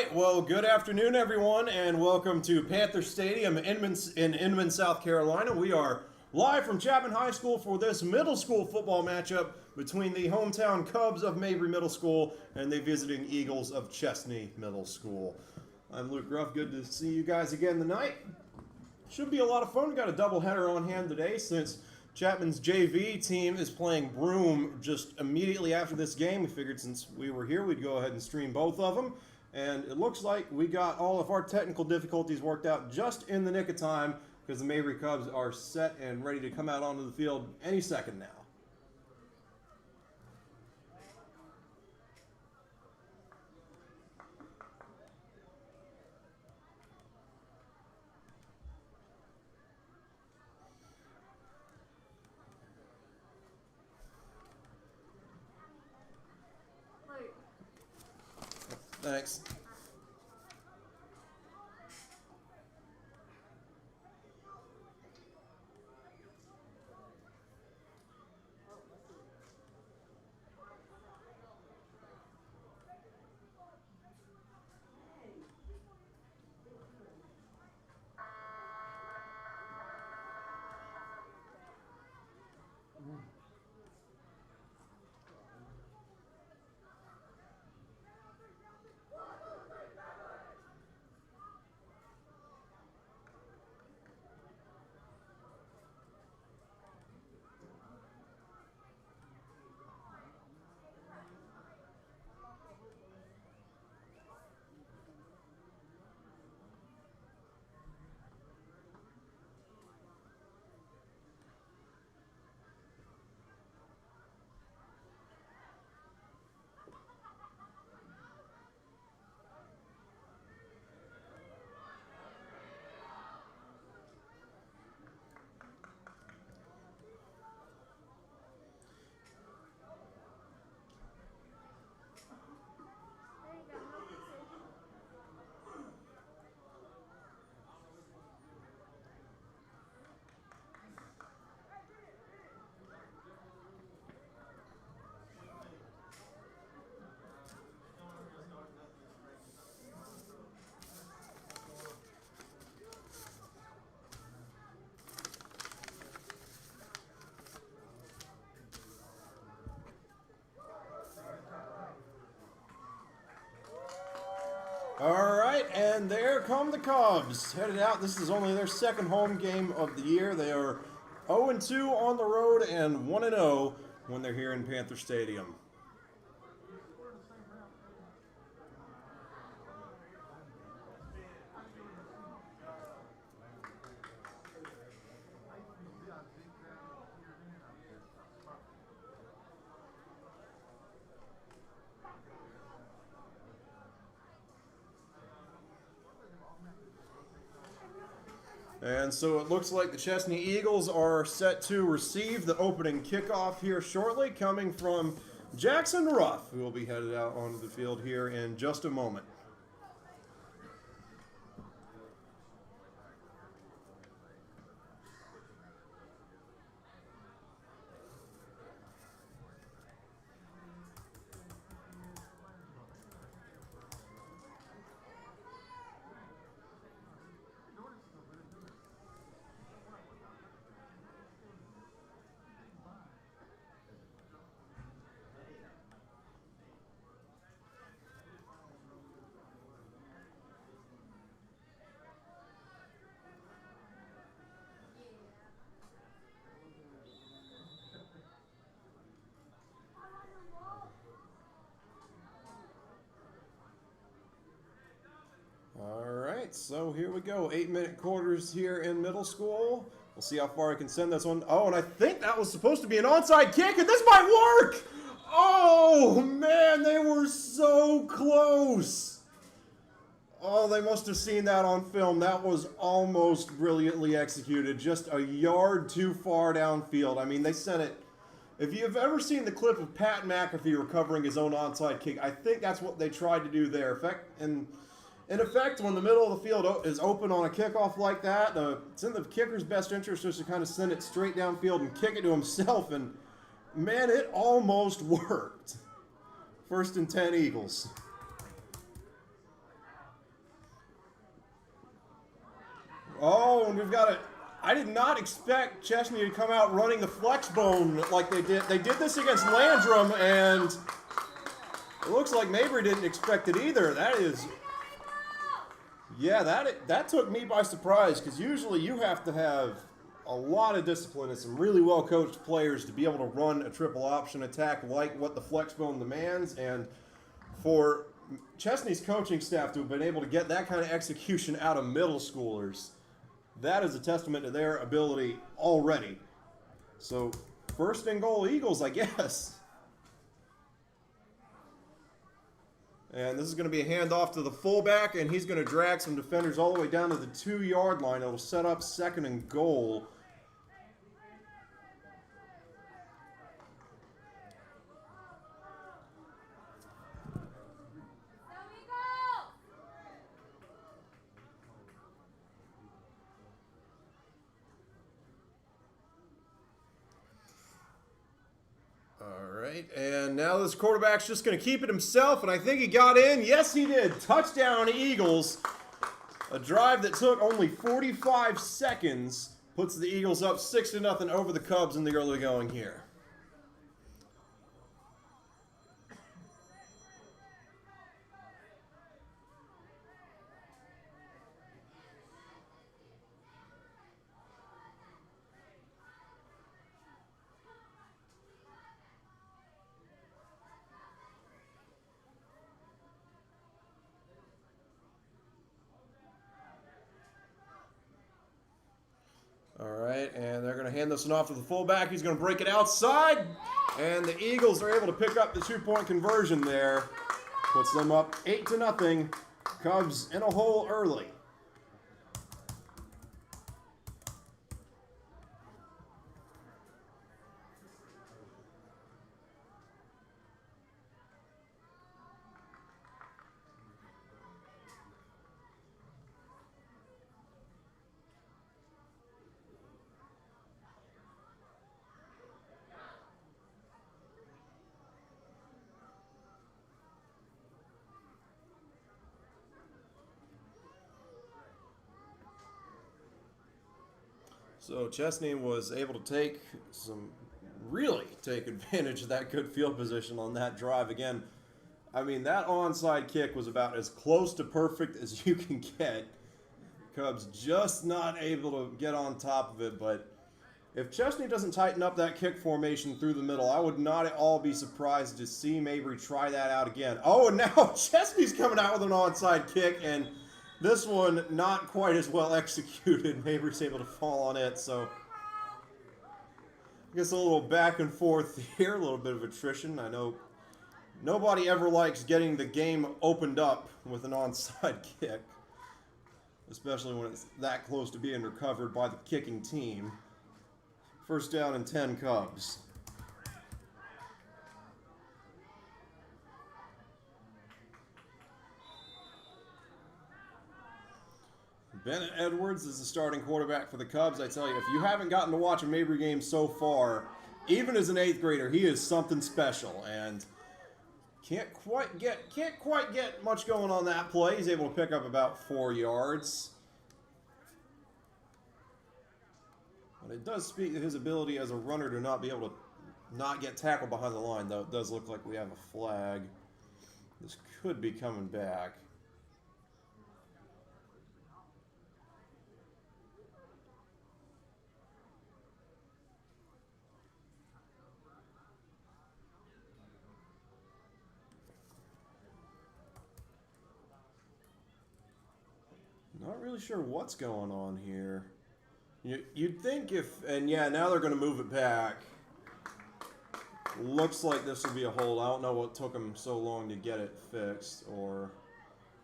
right, well, good afternoon, everyone, and welcome to Panther Stadium in Inman, South Carolina. We are live from Chapman High School for this middle school football matchup between the hometown Cubs of Mabry Middle School and the visiting Eagles of Chesnee Middle School. I'm Luke Gruff. Good to see you guys again tonight. Should be a lot of fun. We've got a doubleheader on hand today since Chapman's JV team is playing Broome just immediately after this game. We figured since we were here, we'd go ahead and stream both of them. And it looks like we got all of our technical difficulties worked out just in the nick of time because the Mabry Cubs are set and ready to come out onto the field any second now. Thanks. All right, and there come the Cubs, headed out. This is only their second home game of the year. They are 0-2 on the road and 1-0 when they're here in Panther Stadium. And so it looks like the Chesnee Eagles are set to receive the opening kickoff here shortly, coming from Jackson Ruff, who will be headed out onto the field here in just a moment. So here we go, 8-minute quarters here in middle school. We'll see how far I can send this one. Oh, and I think that was supposed to be an onside kick, and this might work! Oh, man, they were so close. Oh, they must have seen that on film. That was almost brilliantly executed, just a yard too far downfield. I mean, they sent it. If you've ever seen the clip of Pat McAfee recovering his own onside kick, I think that's what they tried to do there. In effect, when the middle of the field is open on a kickoff like that, it's in the kicker's best interest just to kind of send it straight downfield and kick it to himself. And, man, it almost worked. 1st and 10 Eagles. and we've got a... I did not expect Chesnee to come out running the flex bone like they did. They did this against Landrum, and it looks like Mabry didn't expect it either. That is... Yeah, that took me by surprise, because usually you have to have a lot of discipline and some really well-coached players to be able to run a triple option attack like what the flex bone demands, and for Chesnee's coaching staff to have been able to get that kind of execution out of middle schoolers, that is a testament to their ability already. So, first and goal Eagles, I guess. And this is going to be a handoff to the fullback, and he's going to drag some defenders all the way down to the 2-yard line. It'll set up second and goal. And now this quarterback's just going to keep it himself, and I think he got in. Yes, he did. Touchdown, Eagles. A drive that took only 45 seconds puts the Eagles up 6-0 over the Cubs in the early going here. All right, and they're going to hand this one off to the fullback. He's going to break it outside, and the Eagles are able to pick up the 2-point conversion there. Puts them up 8-0. Cubs in a hole early. So Chesnee was able to really take advantage of that good field position on that drive. Again, I mean, that onside kick was about as close to perfect as you can get. Cubs just not able to get on top of it, but if Chesnee doesn't tighten up that kick formation through the middle, I would not at all be surprised to see Mabry try that out again. Oh, and now Chesnee's coming out with an onside kick, and this one not quite as well executed. Mabry's able to fall on it, so I guess a little back and forth here, a little bit of attrition. I know nobody ever likes getting the game opened up with an onside kick, especially when it's that close to being recovered by the kicking team. First down and 10 Cubs. Bennett Edwards is the starting quarterback for the Cubs. I tell you, if you haven't gotten to watch a Mabry game so far, even as an 8th grader, he is something special, and can't quite get much going on that play. He's able to pick up about 4 yards. But it does speak to his ability as a runner to not be able to not get tackled behind the line, though it does look like we have a flag. This could be coming back. Not really sure what's going on here. You'd think and yeah, now they're going to move it back. Looks like this will be a hold. I don't know what took them so long to get it fixed, or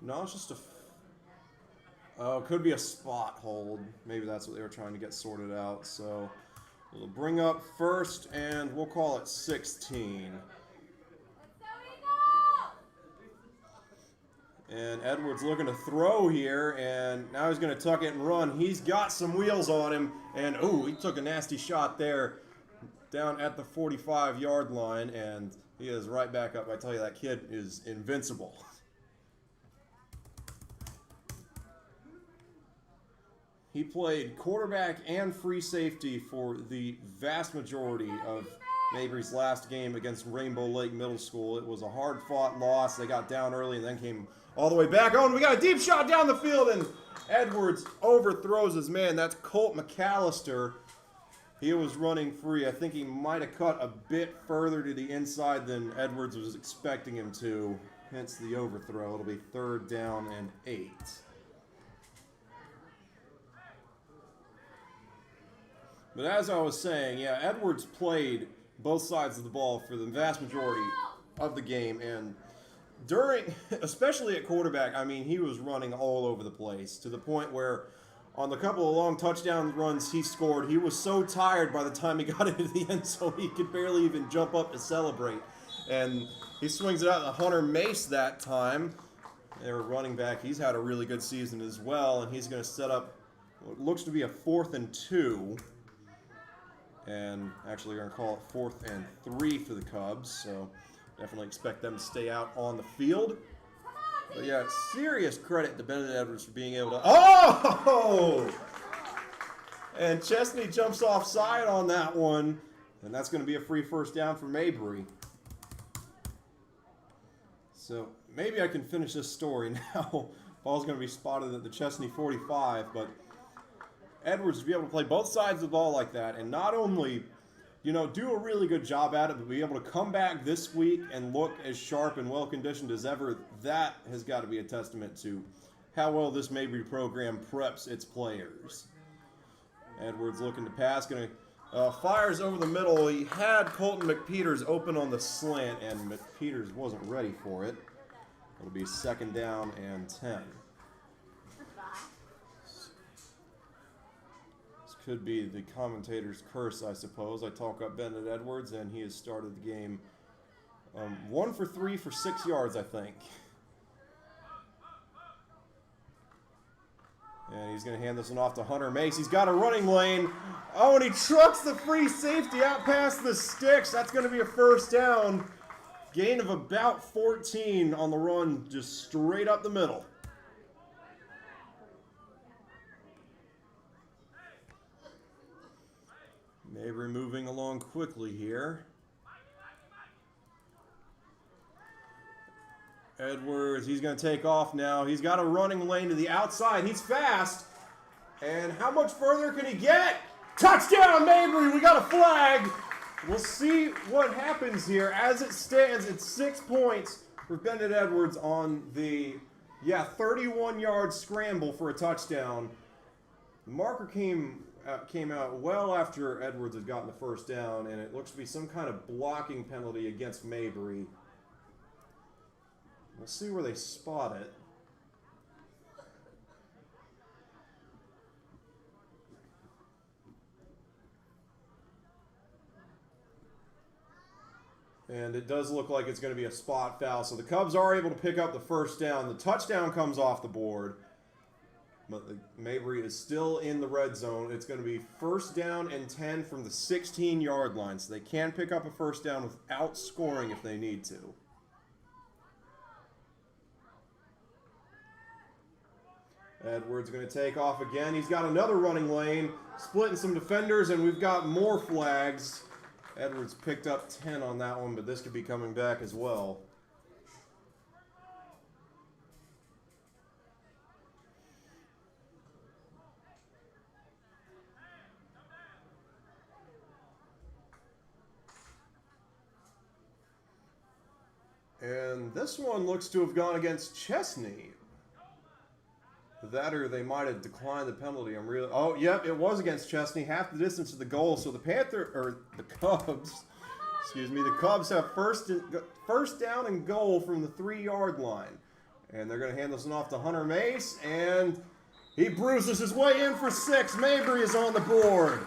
no, it's just it could be a spot hold. Maybe that's what they were trying to get sorted out. So we'll bring up first, and we'll call it 16. And Edwards looking to throw here, and now he's going to tuck it and run. He's got some wheels on him, and oh, he took a nasty shot there down at the 45-yard line, and he is right back up. I tell you, that kid is invincible. He played quarterback and free safety for the vast majority of Mabry's last game against Rainbow Lake Middle School. It was a hard-fought loss. They got down early and then came all the way back on. We got a deep shot down the field, and Edwards overthrows his man. That's Colt McAllister. He was running free. I think he might have cut a bit further to the inside than Edwards was expecting him to. Hence the overthrow. It'll be 3rd down and 8. But as I was saying, yeah, Edwards played both sides of the ball for the vast majority of the game. And especially at quarterback, I mean, he was running all over the place to the point where on the couple of long touchdown runs he scored, he was so tired by the time he got into the end zone he could barely even jump up to celebrate. And he swings it out to Hunter Mace that time. Their running back, he's had a really good season as well, and he's going to set up what looks to be a 4th and 2. And actually, we're going to call it 4th and 3 for the Cubs, so definitely expect them to stay out on the field. But yeah, serious credit to Bennett Edwards for being able to... Oh! And Chesnee jumps offside on that one, and that's going to be a free 1st down for Mabry. So maybe I can finish this story now. Ball's going to be spotted at the Chesnee 45, but Edwards to be able to play both sides of the ball like that and not only, you know, do a really good job at it, but be able to come back this week and look as sharp and well-conditioned as ever, that has got to be a testament to how well this Mabry program preps its players. Edwards looking to pass, going to fires over the middle. He had Colton McPeters open on the slant, and McPeters wasn't ready for it. It'll be 2nd down and 10. Could be the commentator's curse, I suppose. I talk up Bennett Edwards, and he has started the game 1 for 3 for 6 yards, I think. And he's going to hand this one off to Hunter Mace. He's got a running lane. Oh, and he trucks the free safety out past the sticks. That's going to be a 1st down. Gain of about 14 on the run, just straight up the middle. Mabry moving along quickly here. Edwards, he's going to take off now. He's got a running lane to the outside. He's fast. And how much further can he get? Touchdown, Mabry! We got a flag. We'll see what happens here. As it stands, it's 6 points for Bennett Edwards on the, 31-yard scramble for a touchdown. The marker came out well after Edwards had gotten the 1st down, and it looks to be some kind of blocking penalty against Mabry. We'll see where they spot it. And it does look like it's going to be a spot foul, so the Cubs are able to pick up the 1st down. The touchdown comes off the board. But Mabry is still in the red zone. It's going to be 1st down and 10 from the 16-yard line. So they can pick up a 1st down without scoring if they need to. Edwards going to take off again. He's got another running lane, splitting some defenders, and we've got more flags. Edwards picked up 10 on that one, but this could be coming back as well. And this one looks to have gone against Chesnee. That or they might have declined the penalty. Oh, yep, it was against Chesnee, half the distance to the goal. So the Cubs, the Cubs have first down and goal from the 3-yard line. And they're going to hand this one off to Hunter Mace, and he bruises his way in for 6. Mabry is on the board.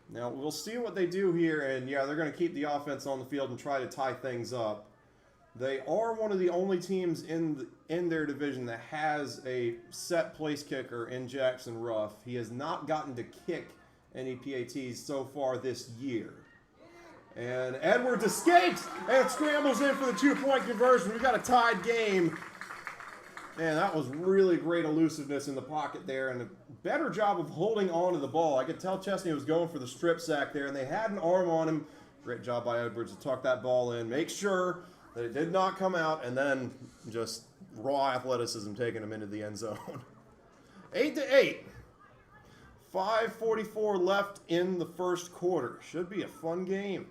Now, we'll see what they do here, and yeah, they're going to keep the offense on the field and try to tie things up. They are one of the only teams in their division that has a set place kicker in Jackson Ruff. He has not gotten to kick any PATs so far this year. And Edwards escapes and scrambles in for the 2-point conversion. We've got a tied game. Man, that was really great elusiveness in the pocket there and a better job of holding on to the ball. I could tell Chesnee was going for the strip sack there, and they had an arm on him. Great job by Edwards to tuck that ball in, make sure that it did not come out, and then just raw athleticism taking him into the end zone. 8-8. 5:44 left in the first quarter. Should be a fun game.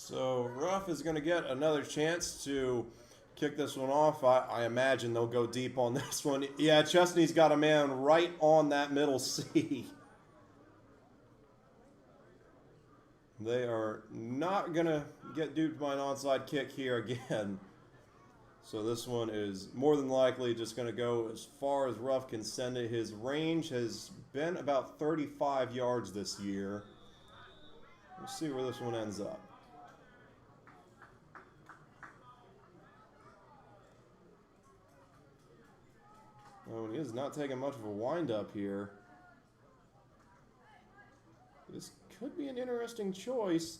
So Ruff is going to get another chance to kick this one off. I imagine they'll go deep on this one. Yeah, Chesnee's got a man right on that middle C. They are not going to get duped by an onside kick here again. So this one is more than likely just going to go as far as Ruff can send it. His range has been about 35 yards this year. We'll see where this one ends up. Oh, and he is not taking much of a wind-up here. This could be an interesting choice.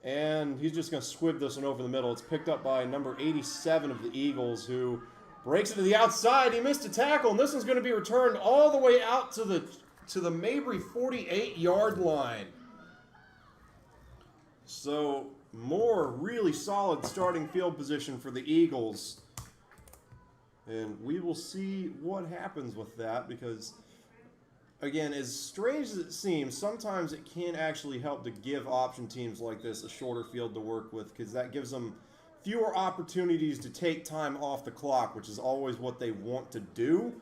And he's just going to squib this one over the middle. It's picked up by number 87 of the Eagles, who breaks it to the outside. He missed a tackle, and this one's going to be returned all the way out to the Mabry 48-yard line. So more really solid starting field position for the Eagles. And we will see what happens with that because, again, as strange as it seems, sometimes it can actually help to give option teams like this a shorter field to work with because that gives them fewer opportunities to take time off the clock, which is always what they want to do.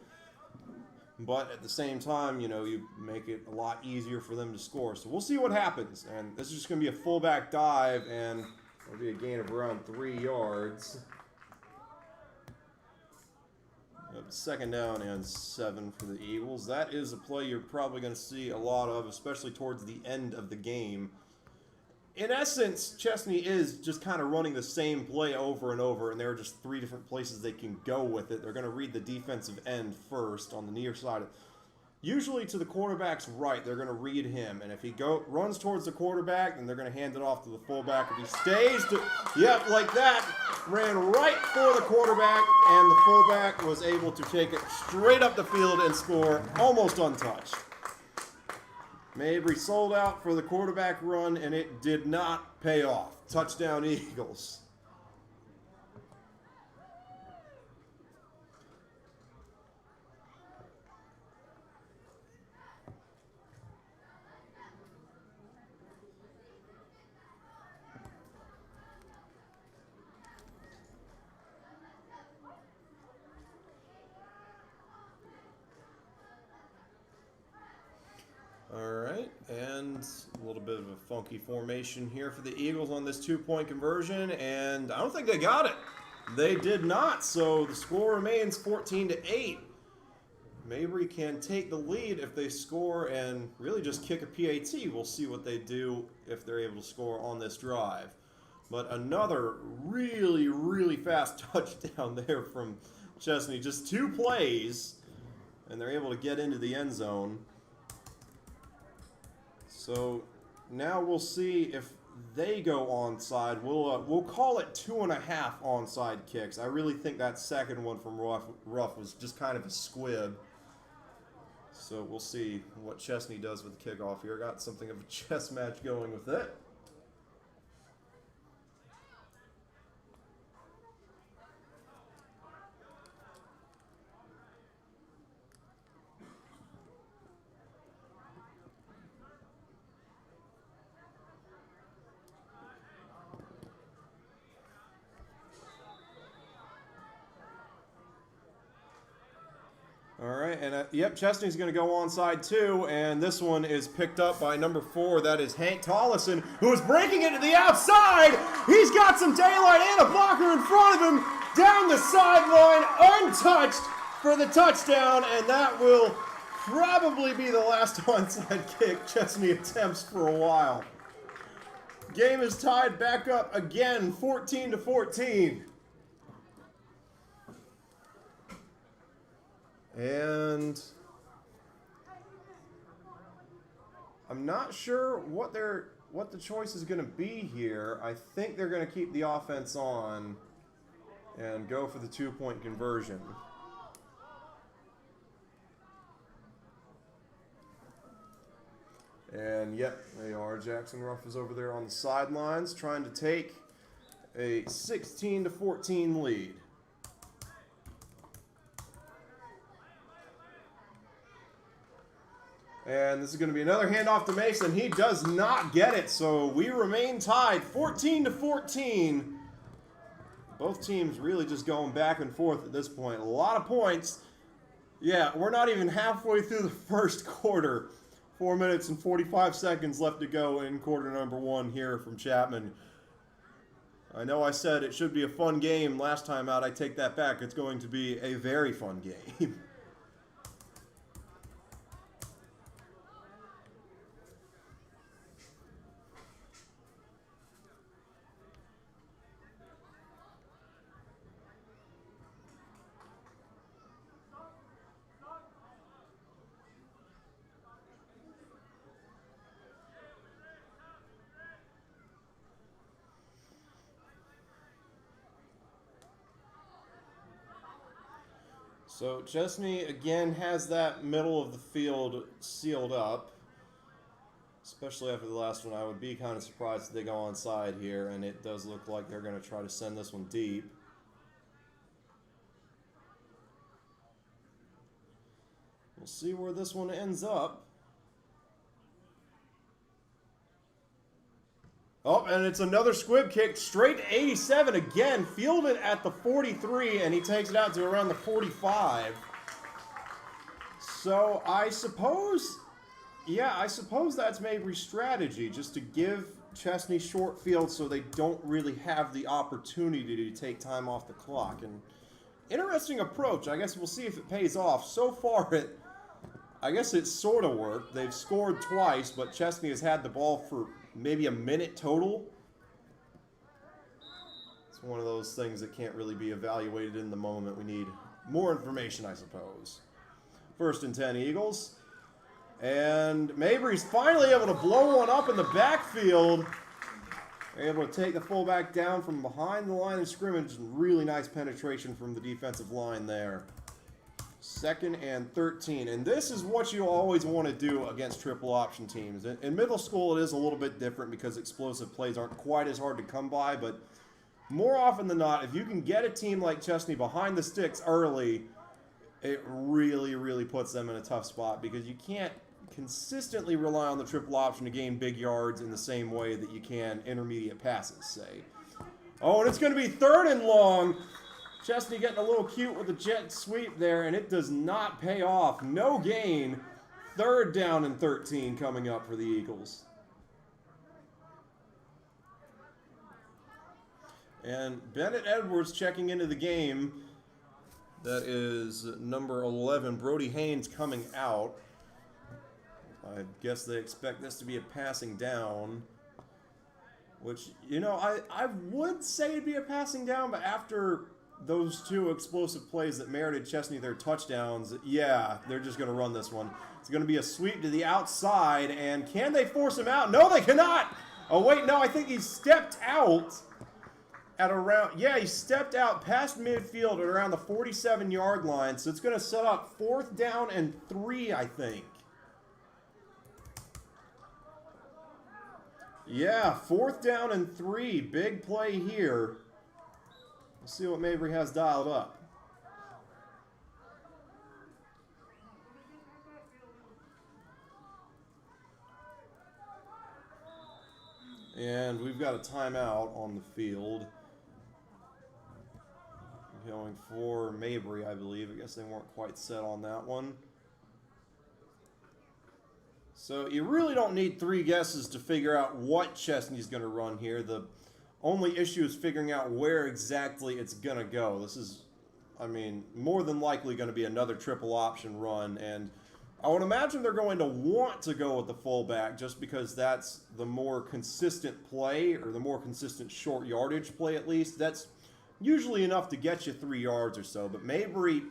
But at the same time, you know, you make it a lot easier for them to score. So we'll see what happens. And this is just going to be a fullback dive, and it'll be a gain of around 3 yards. Second down and 7 for the Eagles. That is a play you're probably going to see a lot of, especially towards the end of the game. In essence, Chesnee is just kind of running the same play over and over, and there are just 3 different places they can go with it. They're going to read the defensive end first on the near side. Usually to the quarterback's right, they're going to read him, and if he runs towards the quarterback, then they're going to hand it off to the fullback. If he stays yep, like that, ran right for the quarterback, and the fullback was able to take it straight up the field and score almost untouched. Mabry sold out for the quarterback run, and it did not pay off. Touchdown, Eagles. Alright, and a little bit of a funky formation here for the Eagles on this 2-point conversion, and I don't think they got it. They did not, so the score remains 14-8. Mabry can take the lead if they score and really just kick a PAT. We'll see what they do if they're able to score on this drive. But another really, really fast touchdown there from Chesnee. Just 2 plays, and they're able to get into the end zone. So now we'll see if they go onside. We'll call it 2.5 onside kicks. I really think that second one from Ruff was just kind of a squib. So we'll see what Chesnee does with the kickoff here. Got something of a chess match going with it. All right, and yep, Chesnee's going to go onside too, and this one is picked up by number 4. That is Hank Tollison, who is breaking it to the outside. He's got some daylight and a blocker in front of him down the sideline, untouched for the touchdown, and that will probably be the last onside kick Chesnee attempts for a while. Game is tied back up again, 14-14. And I'm not sure what the choice is going to be here. I think they're going to keep the offense on and go for the 2-point conversion. And yep, they are. Jackson Ruff is over there on the sidelines trying to take a 16-14 lead. And this is going to be another handoff to Mason. He does not get it, so we remain tied 14-14. Both teams really just going back and forth at this point. A lot of points. Yeah, we're not even halfway through the first quarter. 4 minutes and 45 seconds left to go in quarter number 1 here from Chapman. I know I said it should be a fun game last time out. I take that back. It's going to be a very fun game. So Chesnee again has that middle of the field sealed up, especially after the last one. I would be kind of surprised if they go onside here, and it does look like they're going to try to send this one deep. We'll see where this one ends up. Oh, and it's another squib kick, straight to 87 again, fielded at the 43, and he takes it out to around the 45. So I suppose that's Mabry's strategy, just to give Chesnee short field so they don't really have the opportunity to take time off the clock. And interesting approach. I guess we'll see if it pays off. So far, I guess it sort of worked. They've scored twice, but Chesnee has had the ball for maybe a minute total. It's one of those things that can't really be evaluated in the moment. We need more information, I suppose. 1st and 10 Eagles. And Mabry's finally able to blow one up in the backfield. Able to take the fullback down from behind the line of scrimmage. Really nice penetration from the defensive line there. 2nd and 13, and this is what you always want to do against triple option teams. In middle school, it is a little bit different because explosive plays aren't quite as hard to come by, but more often than not, if you can get a team like Chesnee behind the sticks early, it really, really puts them in a tough spot because you can't consistently rely on the triple option to gain big yards in the same way that you can intermediate passes, say. Oh, and it's going to be 3rd and long. Chesnee getting a little cute with the jet sweep there, and it does not pay off. No gain. 3rd down and 13 coming up for the Eagles. And Bennett Edwards checking into the game. That is number 11, Brody Haynes, coming out. I guess they expect this to be a passing down. Which, you know, I would say it'd be a passing down, but after those 2 explosive plays that merited Chesnee their touchdowns, yeah, they're just going to run this one. It's going to be a sweep to the outside, and can they force him out? No, they cannot! Oh, wait, no, I think he stepped out at around, yeah, he stepped out past midfield at around the 47-yard line, so it's going to set up 4th down and 3, I think. Yeah, 4th down and 3, big play here. Let's see what Mabry has dialed up. And we've got a timeout on the field. Going for Mabry, I believe. I guess they weren't quite set on that one. So you really don't need 3 guesses to figure out what Chesnee's going to run here. The only issue is figuring out where exactly it's going to go. This is, I mean, more than likely going to be another triple option run, and I would imagine they're going to want to go with the fullback just because that's the more consistent play, or the more consistent short yardage play at least. That's usually enough to get you 3 yards or so. But Mabry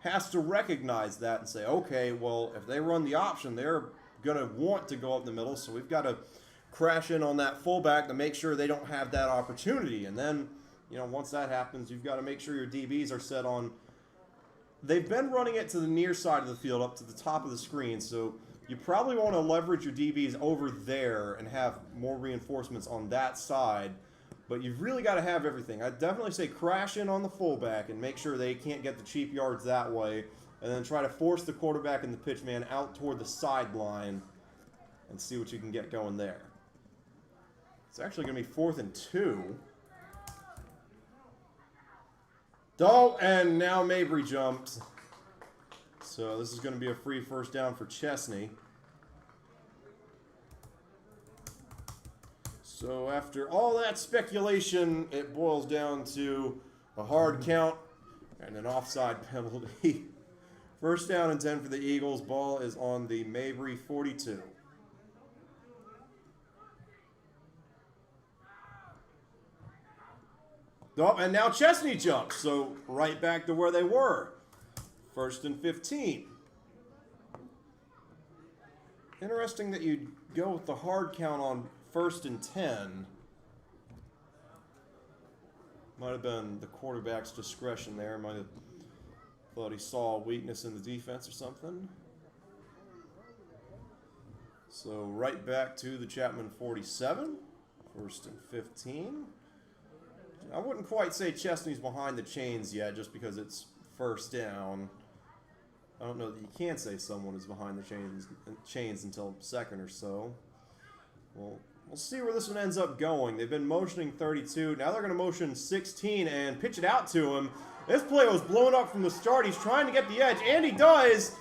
has to recognize that and say, okay, well, if they run the option, they're going to want to go up the middle, so we've got to crash in on that fullback to make sure they don't have that opportunity. And then, you know, once that happens, you've got to make sure your DBs are set on. They've been running it to the near side of the field up to the top of the screen, so you probably want to leverage your DBs over there and have more reinforcements on that side. But you've really got to have everything. I'd definitely say crash in on the fullback and make sure they can't get the cheap yards that way, and then try to force the quarterback and the pitch man out toward the sideline and see what you can get going there. It's actually going to be 4th and 2. Oh, and now Mabry jumped. So this is going to be a free first down for Chesnee. So after all that speculation, it boils down to a hard count and an offside penalty. First down and 10 for the Eagles. Ball is on the Mabry 42. Oh, and now Chesnee jumps, so right back to where they were. 1st and 15. Interesting that you go with the hard count on 1st and 10. Might have been the quarterback's discretion there. Might have thought he saw a weakness in the defense or something. So right back to the Chapman 47. 1st and 15. I wouldn't quite say Chesnee's behind the chains yet just because it's first down. I don't know that you can say someone is behind the chains until 2nd or so. Well, we'll see where this one ends up going. They've been motioning 32. Now they're going to motion 16 and pitch it out to him. This play was blown up from the start. He's trying to get the edge, and he does.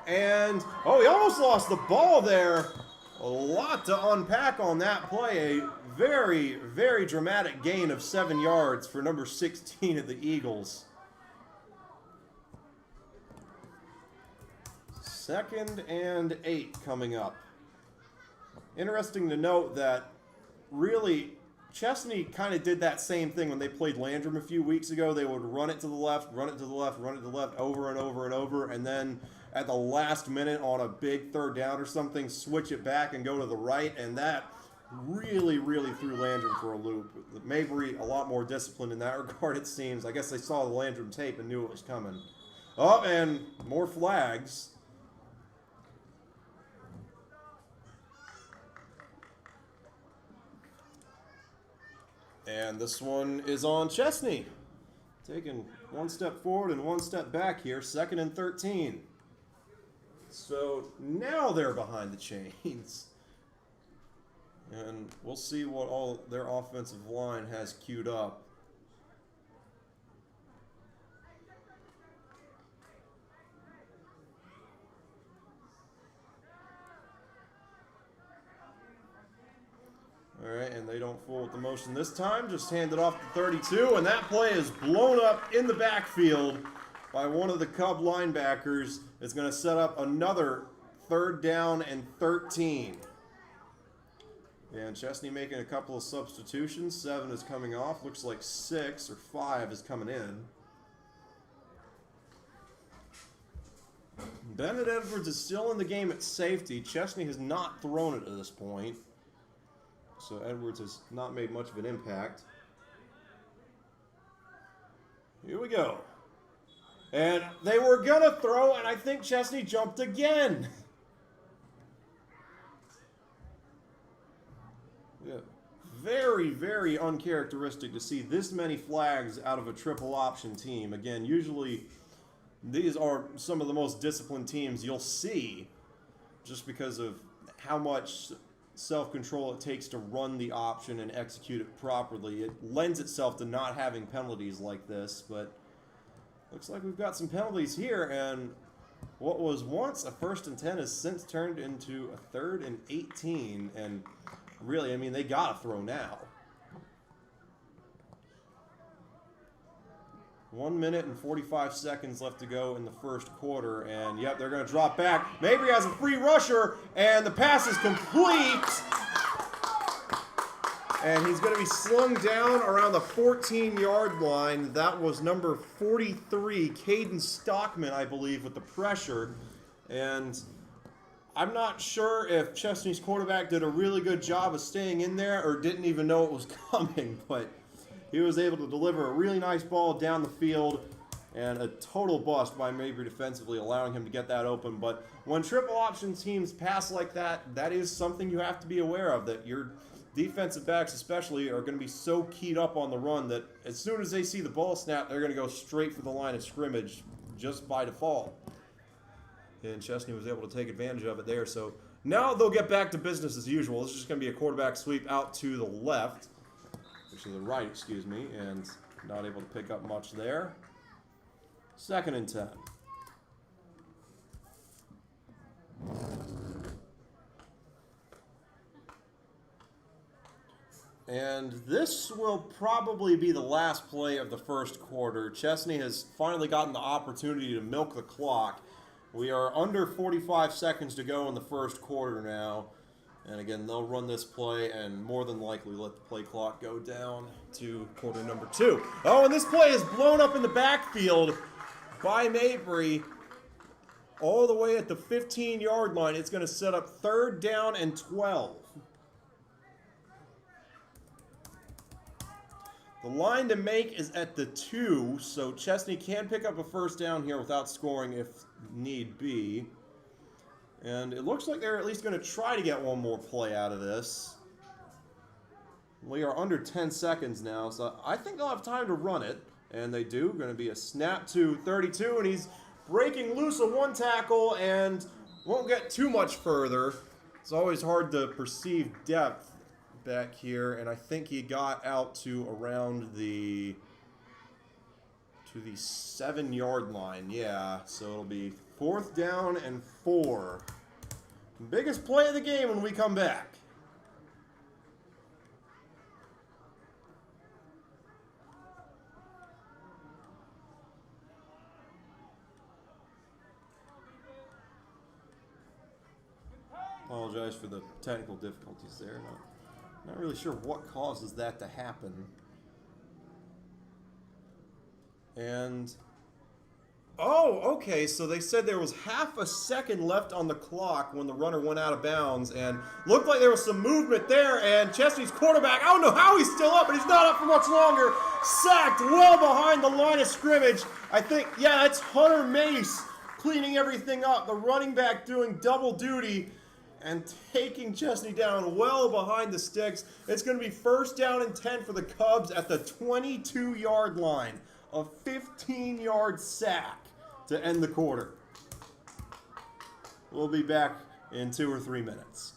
And, oh, he almost lost the ball there. A lot to unpack on that play. A very, very dramatic gain of 7 yards for number 16 of the Eagles. 2nd and 8 coming up. Interesting to note that really Chesnee kind of did that same thing when they played Landrum a few weeks ago. They would run it to the left, run it to the left, run it to the left over and over and over, and then at the last minute on a big 3rd down or something, switch it back and go to the right, and that really, really threw Landrum for a loop. Mabry, a lot more disciplined in that regard, it seems. I guess they saw the Landrum tape and knew it was coming. Oh, and more flags. And this one is on Chesnee. Taking 1 step forward and 1 step back here. 2nd and 13. So now they're behind the chains. And we'll see what all their offensive line has queued up. All right, and they don't fool with the motion this time. Just hand it off to 32, and that play is blown up in the backfield by one of the Cub linebackers. It's going to set up another 3rd down and 13. And Chesnee making a couple of substitutions. 7 is coming off. Looks like 6 or 5 is coming in. Bennett Edwards is still in the game at safety. Chesnee has not thrown it at this point. So Edwards has not made much of an impact. Here we go. And they were going to throw, and I think Chesnee jumped again. Yeah. Very, very uncharacteristic to see this many flags out of a triple option team. Again, usually these are some of the most disciplined teams you'll see just because of how much self-control it takes to run the option and execute it properly. It lends itself to not having penalties like this, but looks like we've got some penalties here, and what was once a 1st and 10 has since turned into a 3rd and 18, and really, I mean, they gotta throw now. 1 minute and 45 seconds left to go in the first quarter. And, yep, they're going to drop back. Mabry has a free rusher, and the pass is complete. And he's going to be slung down around the 14-yard line. That was number 43, Caden Stockman, I believe, with the pressure. And I'm not sure if Chesnee's quarterback did a really good job of staying in there or didn't even know it was coming, but he was able to deliver a really nice ball down the field, and a total bust by Mabry defensively, allowing him to get that open. But when triple option teams pass like that, that is something you have to be aware of, that your defensive backs especially are going to be so keyed up on the run that as soon as they see the ball snap, they're going to go straight for the line of scrimmage just by default. And Chesnee was able to take advantage of it there. So now they'll get back to business as usual. This is just going to be a quarterback sweep out to the left. To the right, excuse me, and not able to pick up much there. 2nd and 10. And this will probably be the last play of the first quarter. Chesnee has finally gotten the opportunity to milk the clock. We are under 45 seconds to go in the first quarter now. And again, they'll run this play and more than likely let the play clock go down to quarter number 2. Oh, and this play is blown up in the backfield by Mabry all the way at the 15-yard line. It's going to set up 3rd down and 12. The line to make is at the 2, so Chesnee can pick up a first down here without scoring if need be. And it looks like they're at least going to try to get one more play out of this. We are under 10 seconds now, so I think they'll have time to run it. And they do. Going to be a snap to 32, and he's breaking loose of one tackle and won't get too much further. It's always hard to perceive depth back here, and I think he got out to around the 7-yard line. Yeah, so it'll be 4th down and 4. Biggest play of the game when we come back. Apologize for the technical difficulties there. Not really sure what causes that to happen. And oh, okay, so they said there was half a second left on the clock when the runner went out of bounds, and looked like there was some movement there, and Chesnee's quarterback, I don't know how he's still up, but he's not up for much longer, sacked well behind the line of scrimmage. I think, yeah, that's Hunter Mace cleaning everything up, the running back doing double duty, and taking Chesnee down well behind the sticks. It's going to be 1st down and 10 for the Cubs at the 22-yard line. A 15-yard sack to end the quarter. We'll be back in 2 or 3 minutes.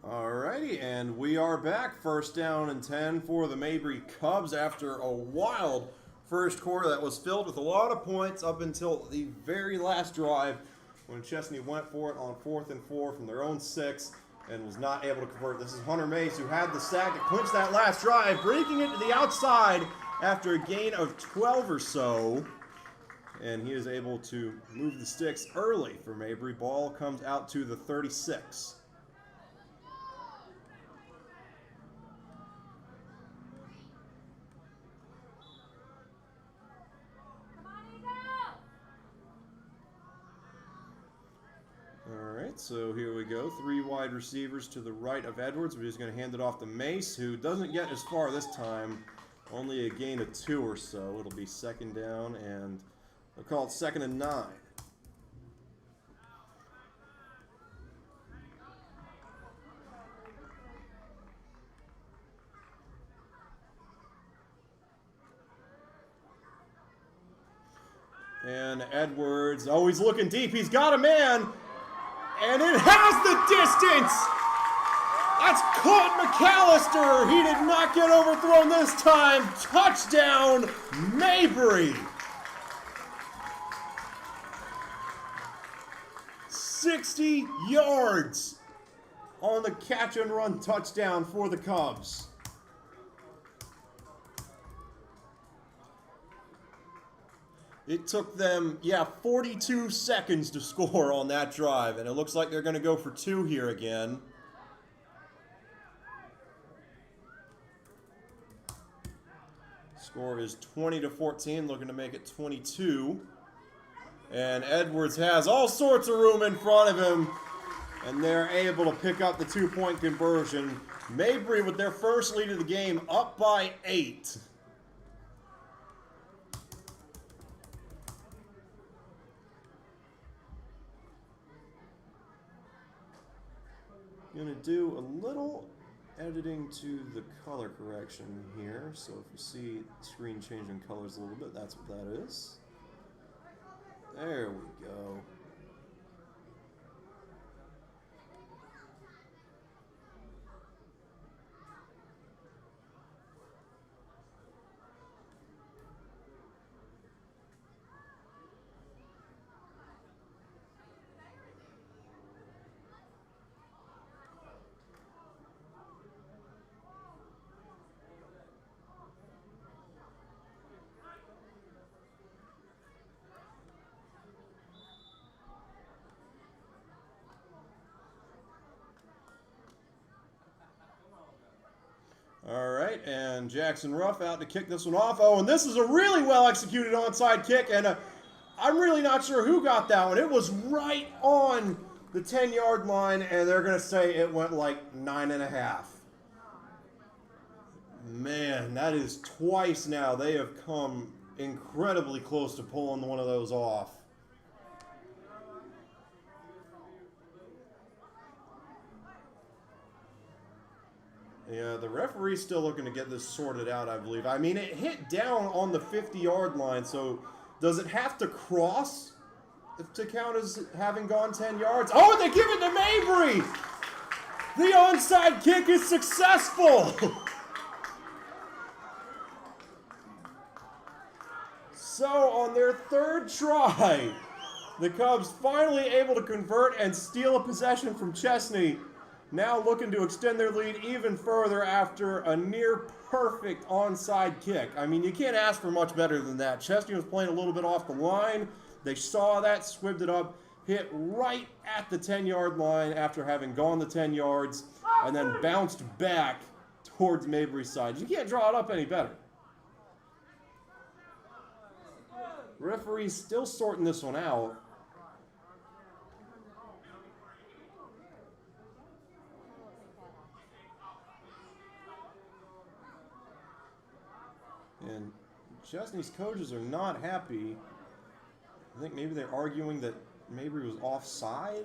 Alrighty, and we are back. 1st down and 10 for the Mabry Cubs after a wild first quarter that was filled with a lot of points up until the very last drive. when Chesnee went for it on 4th and 4 from their own 6 and was not able to convert. This is Hunter Mace, who had the sack to clinch that last drive, breaking it to the outside after a gain of 12 or so. And he is able to move the sticks early for Mabry. Ball comes out to the 36. Alright, so here we go. 3 wide receivers to the right of Edwards. We're just going to hand it off to Mace, who doesn't get as far this time. Only a gain of 2 or so. It'll be 2nd down, and they'll call it 2nd and 9. And Edwards, oh, he's looking deep. He's got a man. And it has the distance. That's Clint McAllister. He did not get overthrown this time. Touchdown, Mabry. 60 yards on the catch and run touchdown for the Cubs. It took them, 42 seconds to score on that drive, and it looks like they're going to go for 2 here again. Score is 20-14, looking to make it 22. And Edwards has all sorts of room in front of him, and they're able to pick up the 2-point conversion. Mabry with their first lead of the game, up by 8. I'm going to do a little editing to the color correction here. So if you see the screen changing colors a little bit, that's what that is. There we go. All right, and Jackson Ruff out to kick this one off. Oh, and this is a really well-executed onside kick, and I'm really not sure who got that one. It was right on the 10-yard line, and they're going to say it went like 9.5. Man, that is twice now. They have come incredibly close to pulling one of those off. Yeah, the referee's still looking to get this sorted out, I believe. I mean, it hit down on the 50-yard line, so does it have to cross to count as having gone 10 yards? Oh, and they give it to Mabry! The onside kick is successful! So, on their 3rd try, the Cubs finally able to convert and steal a possession from Chesnee. Now looking to extend their lead even further after a near-perfect onside kick. I mean, you can't ask for much better than that. Chesnee was playing a little bit off the line. They saw that, squibbed it up, hit right at the 10-yard line after having gone the 10 yards, and then bounced back towards Mabry's side. You can't draw it up any better. Referee's still sorting this one out. And Chesnee's coaches are not happy. I think maybe they're arguing that Mabry was offside.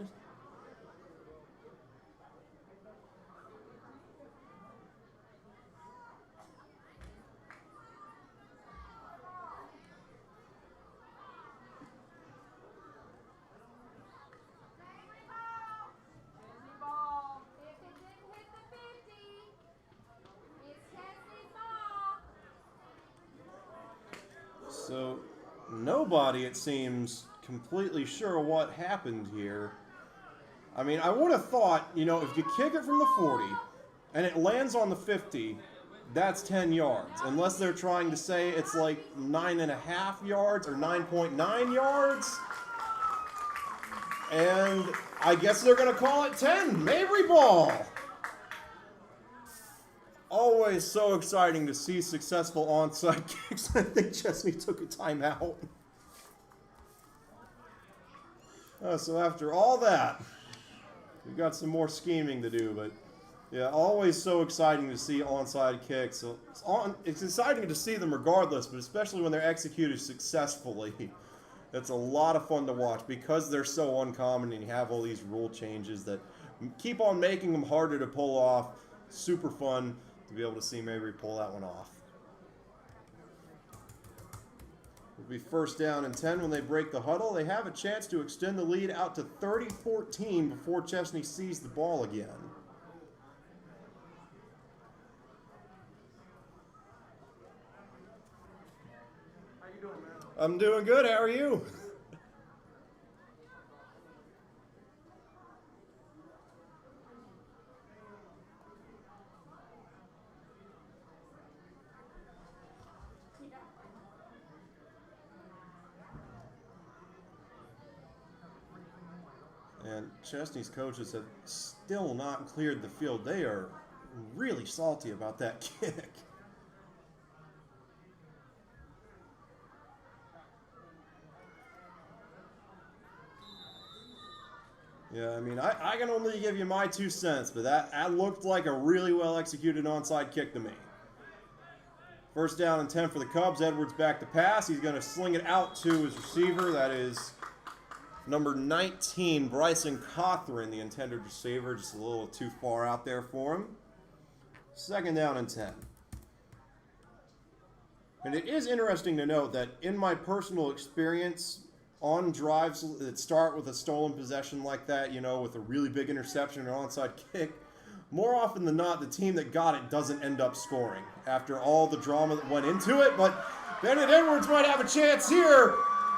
So nobody, it seems, completely sure what happened here. I mean, I would have thought, you know, if you kick it from the 40 and it lands on the 50, that's 10 yards. Unless they're trying to say it's like 9.5 yards or 9.9 yards. And I guess they're going to call it 10. Mabry ball. Always so exciting to see successful onside kicks. I think Chesnee took a timeout. So after all that, we've got some more scheming to do, but yeah, always so exciting to see onside kicks. So it's exciting to see them regardless, but especially when they're executed successfully. It's a lot of fun to watch because they're so uncommon and you have all these rule changes that keep on making them harder to pull off. Super fun to be able to see Mabry pull that one off. It'll be first down and 10 when they break the huddle. They have a chance to extend the lead out to 30-14 before Chesnee sees the ball again. How you doing, man? I'm doing good. How are you? And Chesnee's coaches have still not cleared the field. They are really salty about that kick. Yeah, I mean, I can only give you my 2 cents, but that looked like a really well-executed onside kick to me. First down and 10 for the Cubs. Edwards back to pass. He's going to sling it out to his receiver. That is number 19, Bryson Cothran, the intended receiver. Just a little too far out there for him. Second down and 10. And it is interesting to note that in my personal experience, on drives that start with a stolen possession like that, you know, with a really big interception or onside kick, more often than not, the team that got it doesn't end up scoring after all the drama that went into it. But Bennett Edwards might have a chance here.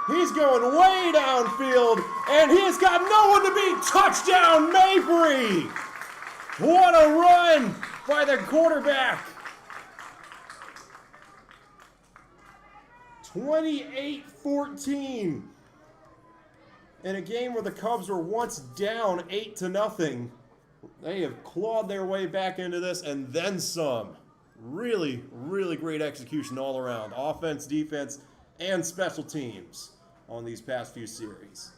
He's going way downfield, and he has got no one to beat. Touchdown, Mabry! What a run by the quarterback. 28-14. In a game where the Cubs were once down 8-0, they have clawed their way back into this and then some. Really, really great execution all around. Offense, defense, and special teams on these past few series.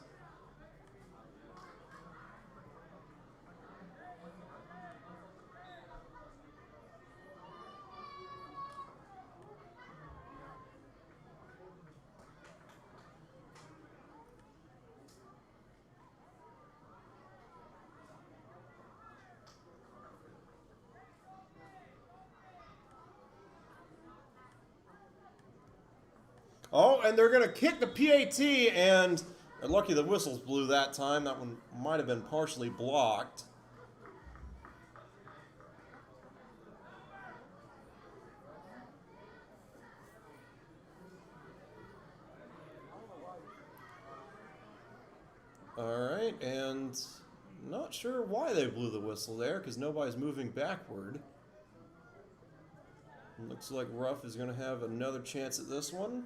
Oh, and they're going to kick the PAT, and they're lucky the whistles blew that time. That one might have been partially blocked. All right, and not sure why they blew the whistle there because nobody's moving backward. Looks like Ruff is going to have another chance at this one.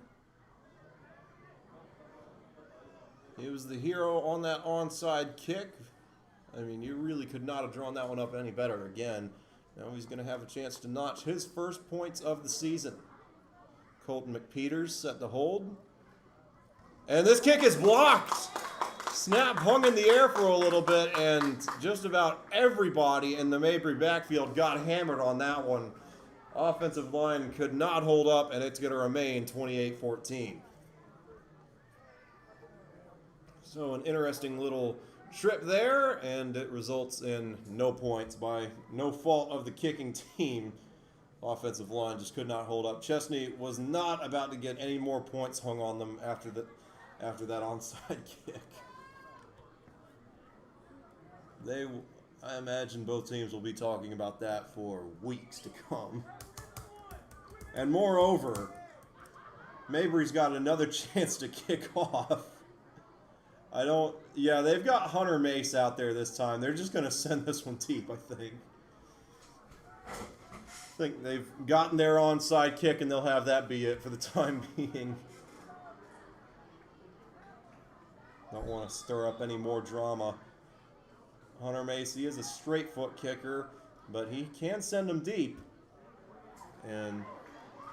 He was the hero on that onside kick. I mean, you really could not have drawn that one up any better again. Now he's going to have a chance to notch his first points of the season. Colton McPeters set the hold. And this kick is blocked. Snap hung in the air for a little bit, and just about everybody in the Mabry backfield got hammered on that one. Offensive line could not hold up, and it's going to remain 28-14. So an interesting little trip there, and it results in no points by no fault of the kicking team. Offensive line just could not hold up. Chesnee was not about to get any more points hung on them after that onside kick. I imagine both teams will be talking about that for weeks to come. And moreover, Mabry's got another chance to kick off. I don't. Yeah, they've got Hunter Mace out there this time. They're just going to send this one deep, I think. I think they've gotten their onside kick, and they'll have that be it for the time being. Don't want to stir up any more drama. Hunter Mace, he is a straight foot kicker, but he can send them deep. And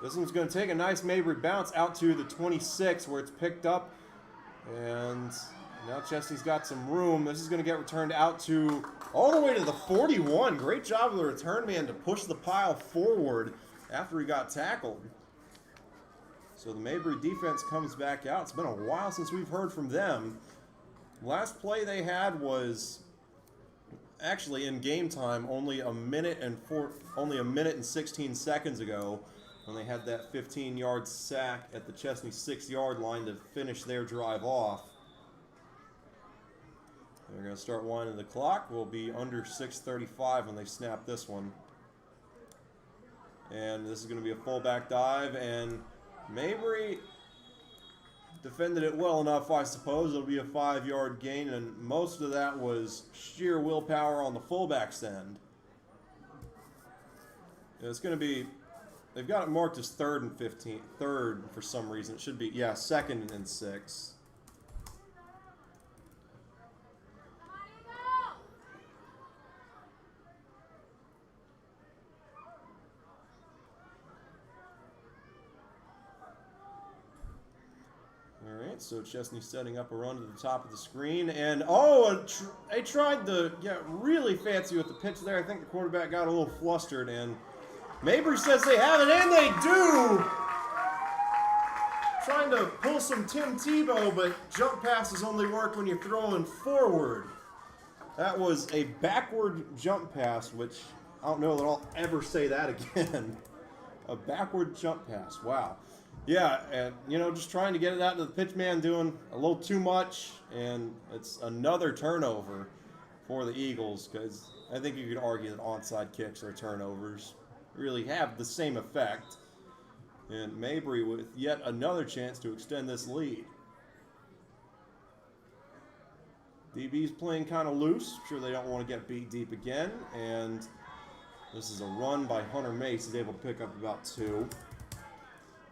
this one's going to take a nice Mabry bounce out to the 26 where it's picked up. And now Chesnee's got some room. This is going to get returned out to all the way to the 41. Great job of the return man to push the pile forward after he got tackled. So the Mabry defense comes back out. It's been a while since we've heard from them. Last play they had was actually in game time only a minute and 16 seconds ago when they had that 15-yard sack at the Chesnee 6-yard line to finish their drive off. They're going to start winding the clock. We'll be under 6:35 when they snap this one. And this is going to be a fullback dive, and Mabry defended it well enough, I suppose. It'll be a 5-yard gain, and most of that was sheer willpower on the fullback's end. It's going to be, they've got it marked as 3rd and 15, 3rd for some reason. It should be, yeah, 2nd and 6. Alright, so Chesnee setting up a run to the top of the screen, and they tried to get really fancy with the pitch there. I think the quarterback got a little flustered, and Mabry says they have it, and they do! Trying to pull some Tim Tebow, but jump passes only work when you're throwing forward. That was a backward jump pass, which I don't know that I'll ever say that again. A backward jump pass, wow. Yeah, and, just trying to get it out to the pitch man, doing a little too much, and it's another turnover for the Eagles, because I think you could argue that onside kicks or turnovers really have the same effect. And Mabry with yet another chance to extend this lead. DB's playing kind of loose. I'm sure they don't want to get beat deep again, and this is a run by Hunter Mace. He's able to pick up about 2.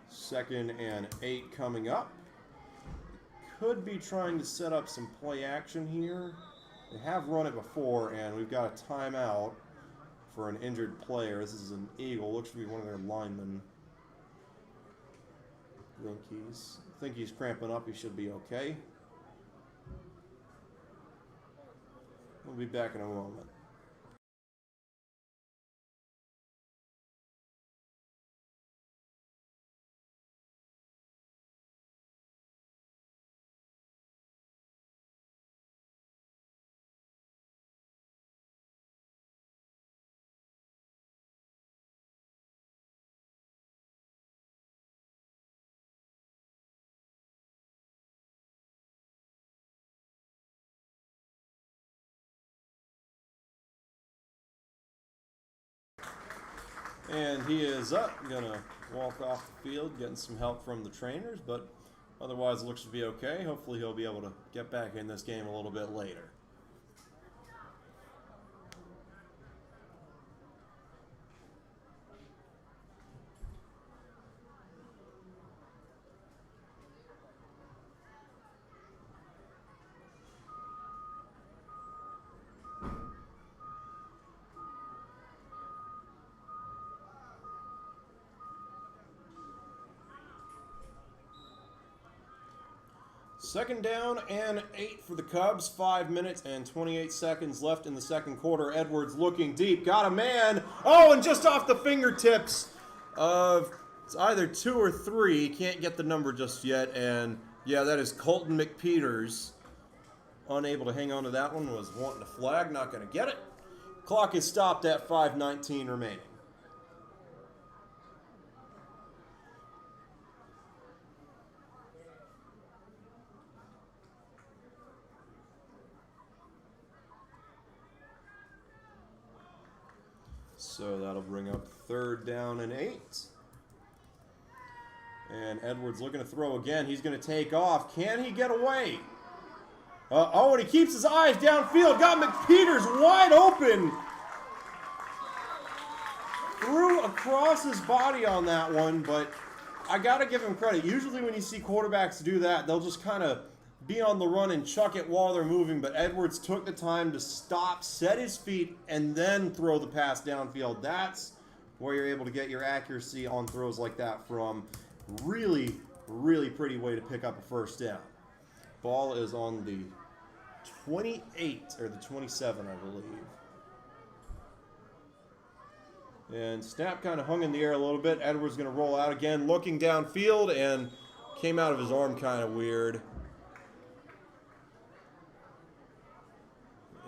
2nd and 8 coming up. Could be trying to set up some play action here. They have run it before, and we've got a timeout for an injured player. This is an Eagle. Looks to be one of their linemen. I think he's cramping up. He should be okay. We'll be back in a moment. And he is up, gonna walk off the field, getting some help from the trainers, but otherwise it looks to be okay. Hopefully he'll be able to get back in this game a little bit later. Second down and 8 for the Cubs. 5 minutes and 28 seconds left in the second quarter. Edwards looking deep. Got a man. Oh, and just off the fingertips of it's either 2 or 3. Can't get the number just yet. And, yeah, that is Colton McPeters. Unable to hang on to that one. Was wanting a flag. Not going to get it. Clock is stopped at 5:19 remaining. So that'll bring up 3rd down and 8. And Edwards looking to throw again. He's going to take off. Can he get away? Oh, and he keeps his eyes downfield. Got McPeters wide open. Threw across his body on that one, but I got to give him credit. Usually when you see quarterbacks do that, they'll just kind of be on the run and chuck it while they're moving, but Edwards took the time to stop, set his feet, and then throw the pass downfield. That's where you're able to get your accuracy on throws like that from. Really, really pretty way to pick up a first down. Ball is on the 28, or the 27, I believe. And snap kind of hung in the air a little bit. Edwards going to roll out again, looking downfield, and came out of his arm kind of weird.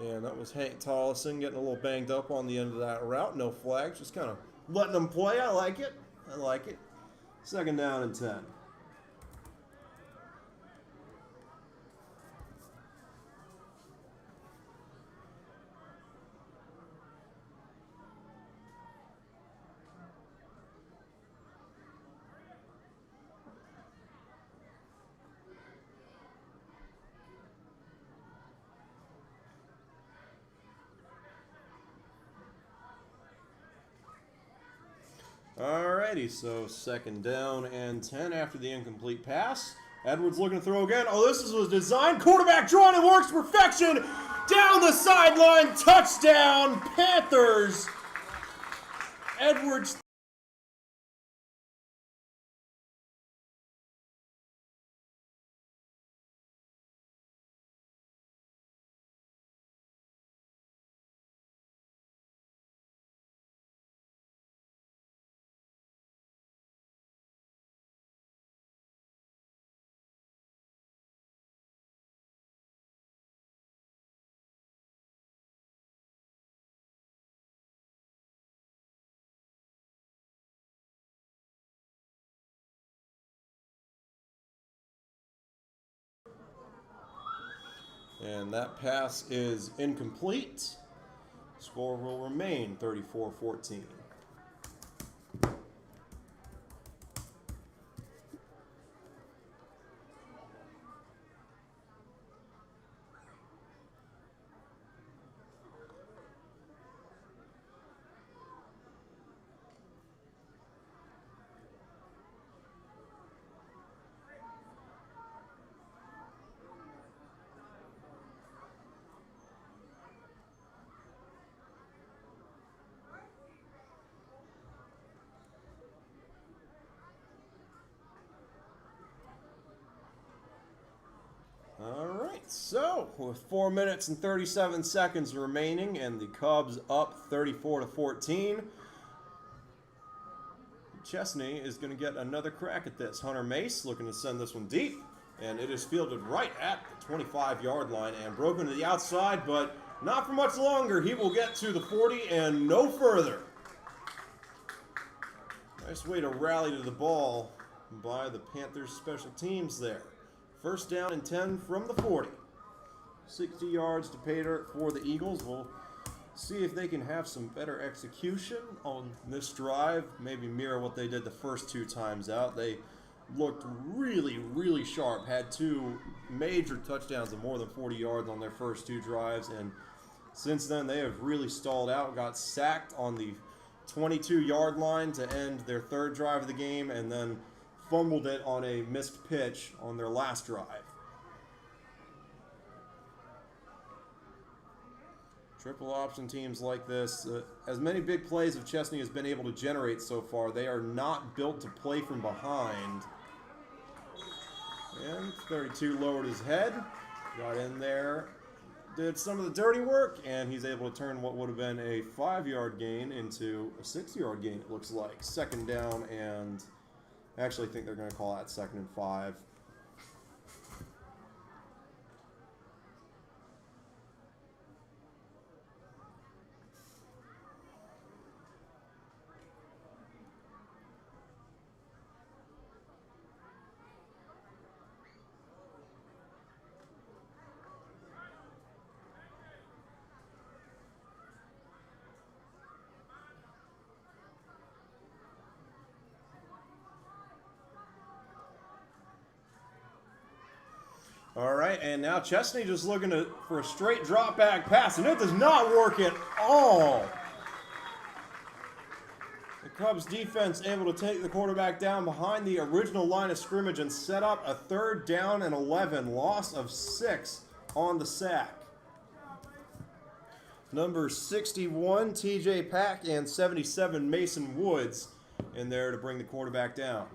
And that was Hank Tollison getting a little banged up on the end of that route. No flags, just kind of letting them play. I like it. I like it. 2nd down and 10. Alrighty, so 2nd down and 10 after the incomplete pass. Edwards looking to throw again. Oh, this was designed. Quarterback drawn and works perfection. Down the sideline. Touchdown, Panthers. Edwards. And that pass is incomplete. Score will remain 34-14. Alright, so with 4 minutes and 37 seconds remaining and the Cubs up 34-14, Chesnee is going to get another crack at this. Hunter Mace looking to send this one deep, and it is fielded right at the 25-yard line and broken to the outside, but not for much longer. He will get to the 40 and no further. Nice way to rally to the ball by the Panthers special teams there. 1st down and 10 from the 40. 60 yards to pay dirt for the Eagles. We'll see if they can have some better execution on this drive. Maybe mirror what they did the first 2 times out. They looked really, really sharp. Had 2 major touchdowns of more than 40 yards on their first 2 drives. And since then, they have really stalled out. Got sacked on the 22-yard line to end their 3rd drive of the game, and then fumbled it on a missed pitch on their last drive. Triple option teams like this, as many big plays as Chesnee has been able to generate so far, they are not built to play from behind. And 32 lowered his head, got in there, did some of the dirty work, and he's able to turn what would have been a 5-yard gain into a 6-yard gain, it looks like. 2nd down and... Actually, I think they're going to call that 2nd and 5. All right, and now Chesnee just looking for a straight drop back pass, and it does not work at all. The Cubs defense able to take the quarterback down behind the original line of scrimmage and set up a 3rd down and 11, loss of 6 on the sack. Number 61, TJ Pack, and 77, Mason Woods in there to bring the quarterback down.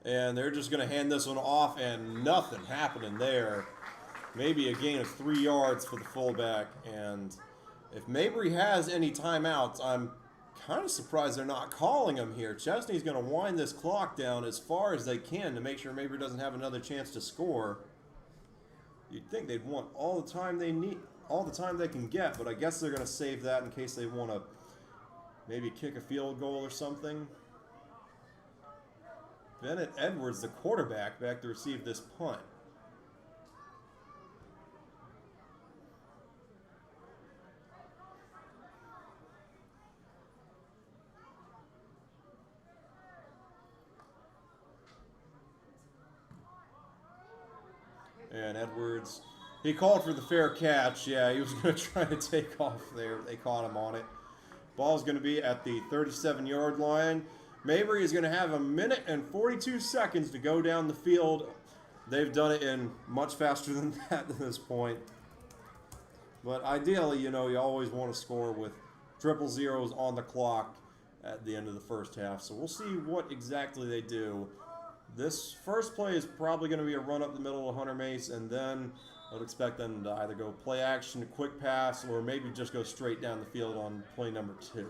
And they're just going to hand this one off, and nothing happening there. Maybe a gain of 3 yards for the fullback. And if Mabry has any timeouts, I'm kind of surprised they're not calling them here. Chesnee's going to wind this clock down as far as they can to make sure Mabry doesn't have another chance to score. You'd think they'd want all the time they need, all the time they can get, but I guess they're going to save that in case they want to maybe kick a field goal or something. Bennett Edwards, the quarterback, back to receive this punt. And Edwards, he called for the fair catch. Yeah, he was going to try to take off there. They caught him on it. Ball's going to be at the 37-yard line. Mabry is going to have 1 minute and 42 seconds to go down the field. They've done it in much faster than that at this point. But ideally, you know, you always want to score with triple zeros on the clock at the end of the first half. So we'll see what exactly they do. This first play is probably going to be a run up the middle of Hunter Mace, and then I'd expect them to either go play action, quick pass, or maybe just go straight down the field on play number 2.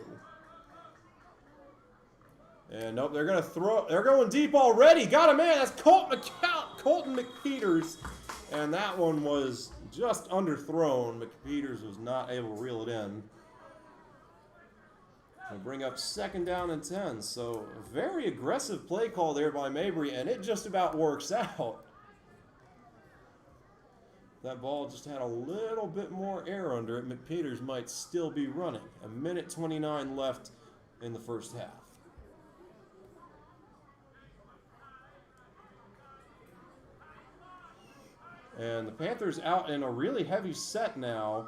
And nope, they're going to throw. They're going deep already. Got a man. That's Colton McPeters. And that one was just underthrown. McPeters was not able to reel it in. We'll bring up 2nd down and 10. So a very aggressive play call there by Mabry, and it just about works out. That ball just had a little bit more air under it. McPeters might still be running. 1 minute 29 left in the first half. And the Panthers out in a really heavy set now.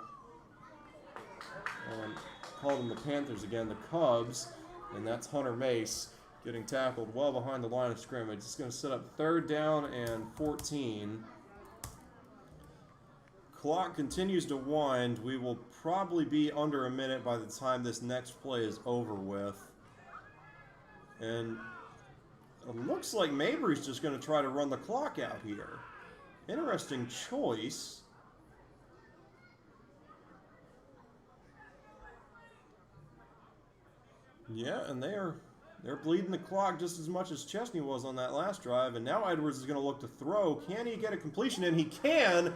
And call them the Panthers again, the Cubs. And that's Hunter Mace getting tackled well behind the line of scrimmage. It's going to set up 3rd down and 14. Clock continues to wind. We will probably be under 1 minute by the time this next play is over with. And it looks like Mabry's just going to try to run the clock out here. Interesting choice. Yeah, and they're bleeding the clock just as much as Chesnee was on that last drive. And now Edwards is going to look to throw. Can he get a completion in? He can.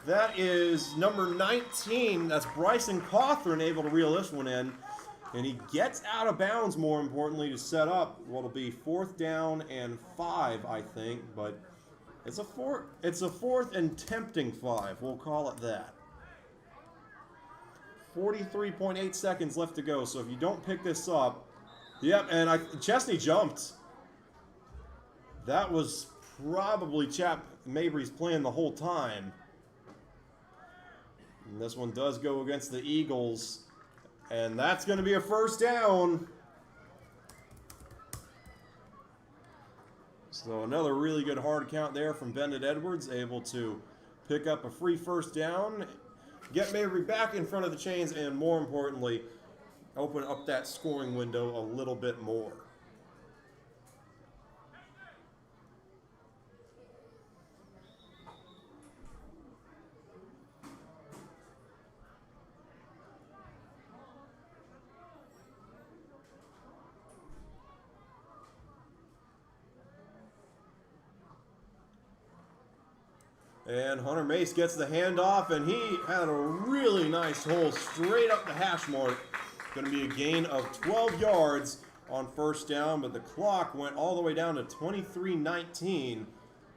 That is number 19. That's Bryson Cawthorn able to reel this one in. And he gets out of bounds, more importantly, to set up what'll be 4th down and 5, I think. But it's a 4th and tempting 5. We'll call it that. 43.8 seconds left to go. So if you don't pick this up, yep. And Chesnee jumped. That was probably Mabry's plan the whole time. And this one does go against the Eagles, and that's going to be a 1st down. So another really good hard count there from Bennett Edwards, able to pick up a free 1st down, get Mabry back in front of the chains, and more importantly, open up that scoring window a little bit more. And Hunter Mace gets the handoff, and he had a really nice hole straight up the hash mark. Going to be a gain of 12 yards on 1st down, but the clock went all the way down to 23:19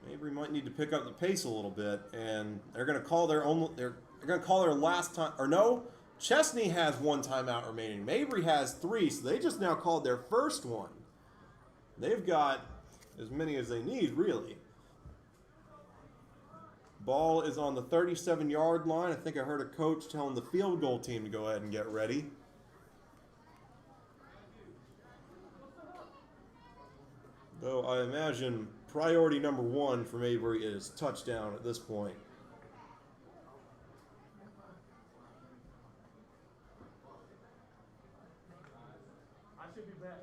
Mabry might need to pick up the pace a little bit, and they're going to call their own. They're going to call their last time, or no? Chesnee has 1 timeout remaining. Mabry has 3, so they just now called their first one. They've got as many as they need, really. Ball is on the 37-yard line. I think I heard a coach telling the field goal team to go ahead and get ready. Though I imagine priority number 1 for Mabry is touchdown at this point. I should be back.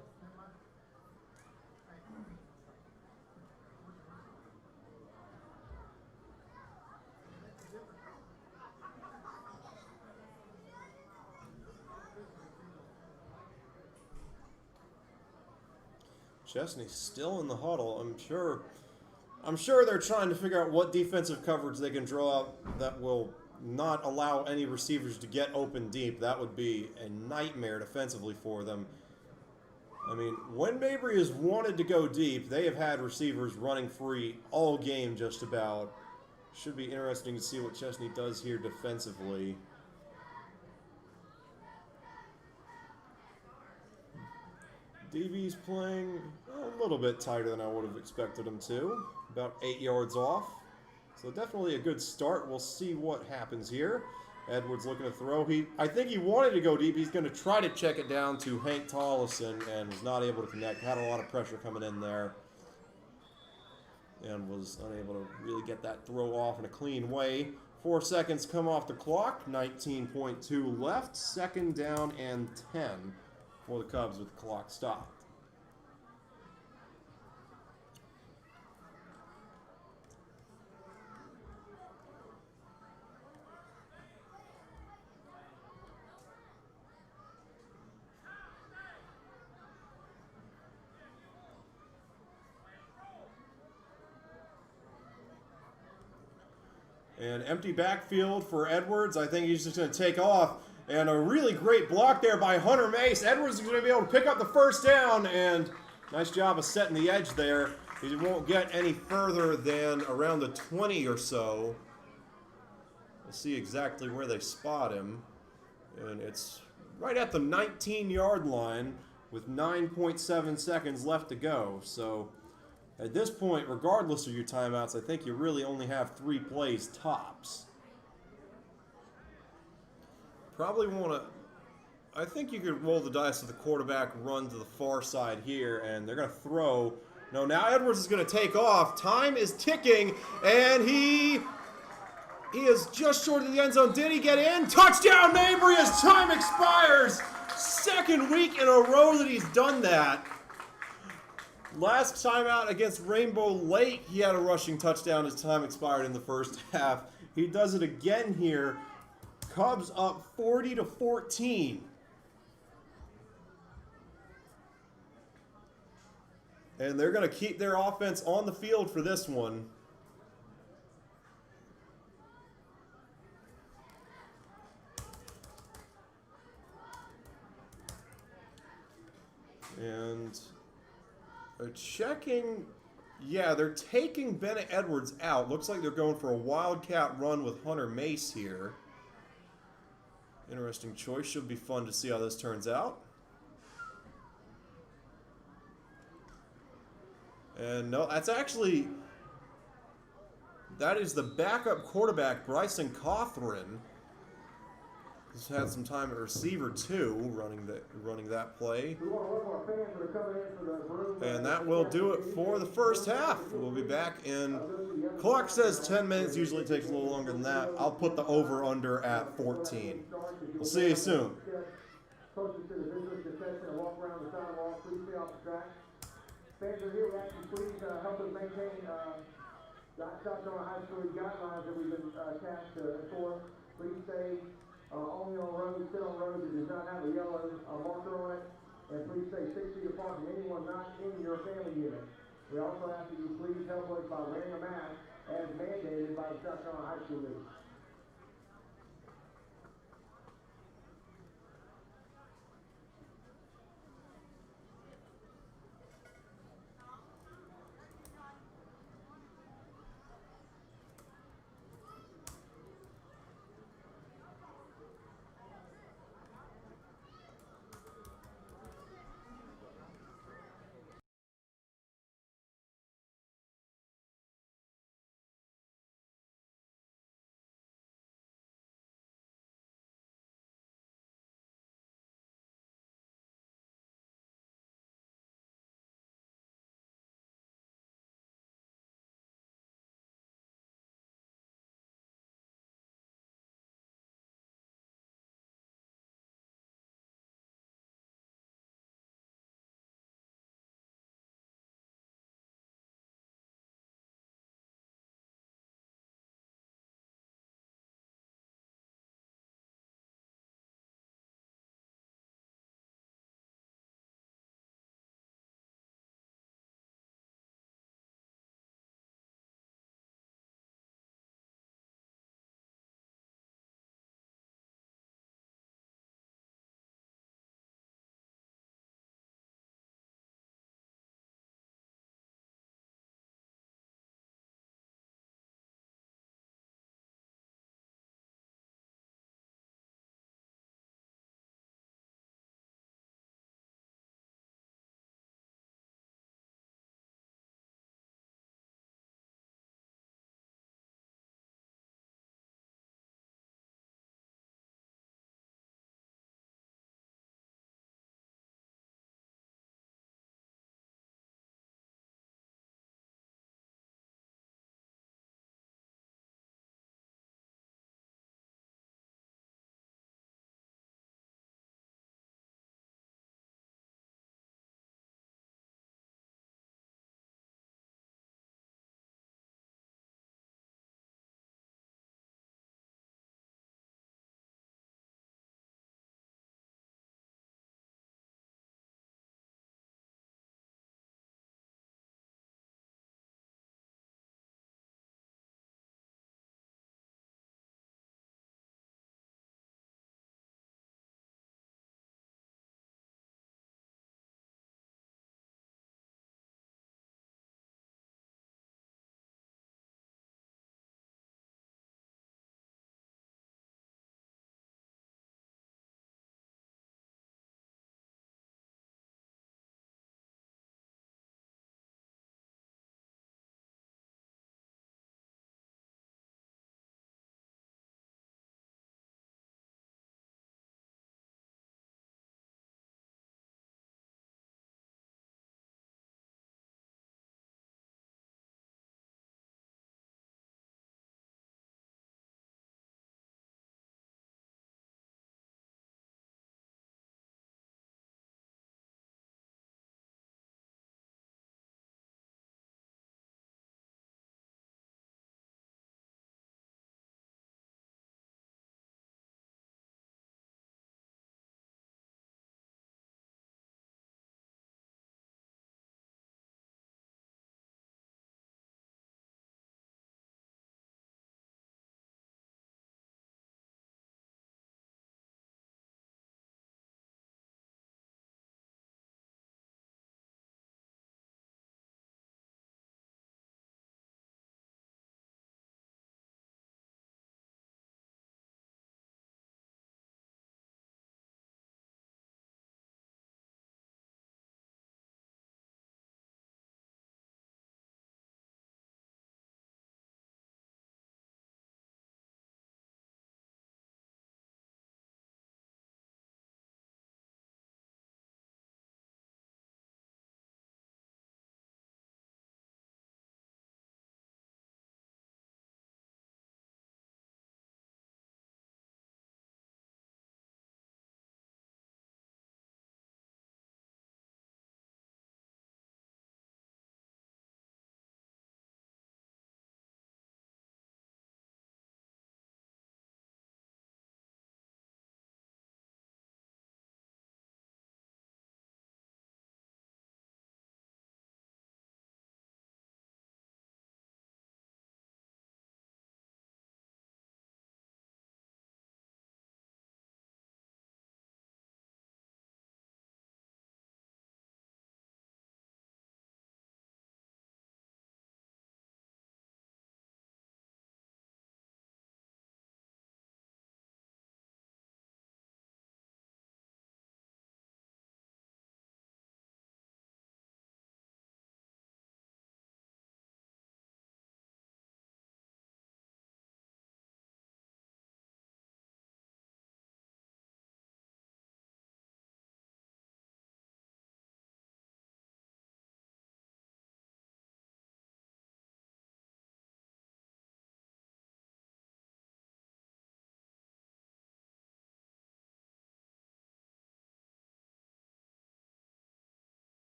Chesnee still in the huddle. I'm sure they're trying to figure out what defensive coverage they can draw up that will not allow any receivers to get open deep. That would be a nightmare defensively for them. I mean, when Mabry has wanted to go deep, they have had receivers running free all game just about. Should be interesting to see what Chesnee does here defensively. DB's playing a little bit tighter than I would have expected him to. About 8 yards off. So definitely a good start. We'll see what happens here. Edwards looking to throw. I think he wanted to go deep. He's going to try to check it down to Hank Tollison and was not able to connect. Had a lot of pressure coming in there. And was unable to really get that throw off in a clean way. 4 seconds come off the clock. 19.2 left. 2nd down and 10 for the Cubs with the clock stopped. An empty backfield for Edwards. I think he's just going to take off. And a really great block there by Hunter Mace. Edwards is going to be able to pick up the 1st down. And nice job of setting the edge there. He won't get any further than around the 20 or so. We'll see exactly where they spot him. And it's right at the 19-yard line with 9.7 seconds left to go. So at this point, regardless of your timeouts, I think you really only have 3 plays tops. Probably want to, I think you could roll the dice with the quarterback run to the far side here, and they're going to throw. No, now Edwards is going to take off. Time is ticking, and he is just short of the end zone. Did he get in? Touchdown, Mabry, as time expires. 2nd week in a row that he's done that. Last time out against Rainbow Lake, he had a rushing touchdown as time expired in the 1st half. He does it again here. Cubs up 40-14. And they're going to keep their offense on the field for this one. And they're checking. Yeah, they're taking Bennett Edwards out. Looks like they're going for a wildcat run with Hunter Mace here. Interesting choice. Should be fun to see how this turns out. And no, that is the backup quarterback, Bryson Cothran. He's had some time at receiver too, running that play. And that will do it for the 1st half. We'll be back in, clock says 10 minutes, usually takes a little longer than that. I'll put the over-under at 14. We'll see you soon. Fans are here, we ask you please help us maintain South High School guidelines that we've been tasked for. Please stay only on roads, sit on roads that does not have a yellow marker on it, and please stay 6 feet apart from anyone not in your family unit. We also ask that you please help us by wearing a mask as mandated by the South Carolina High School League.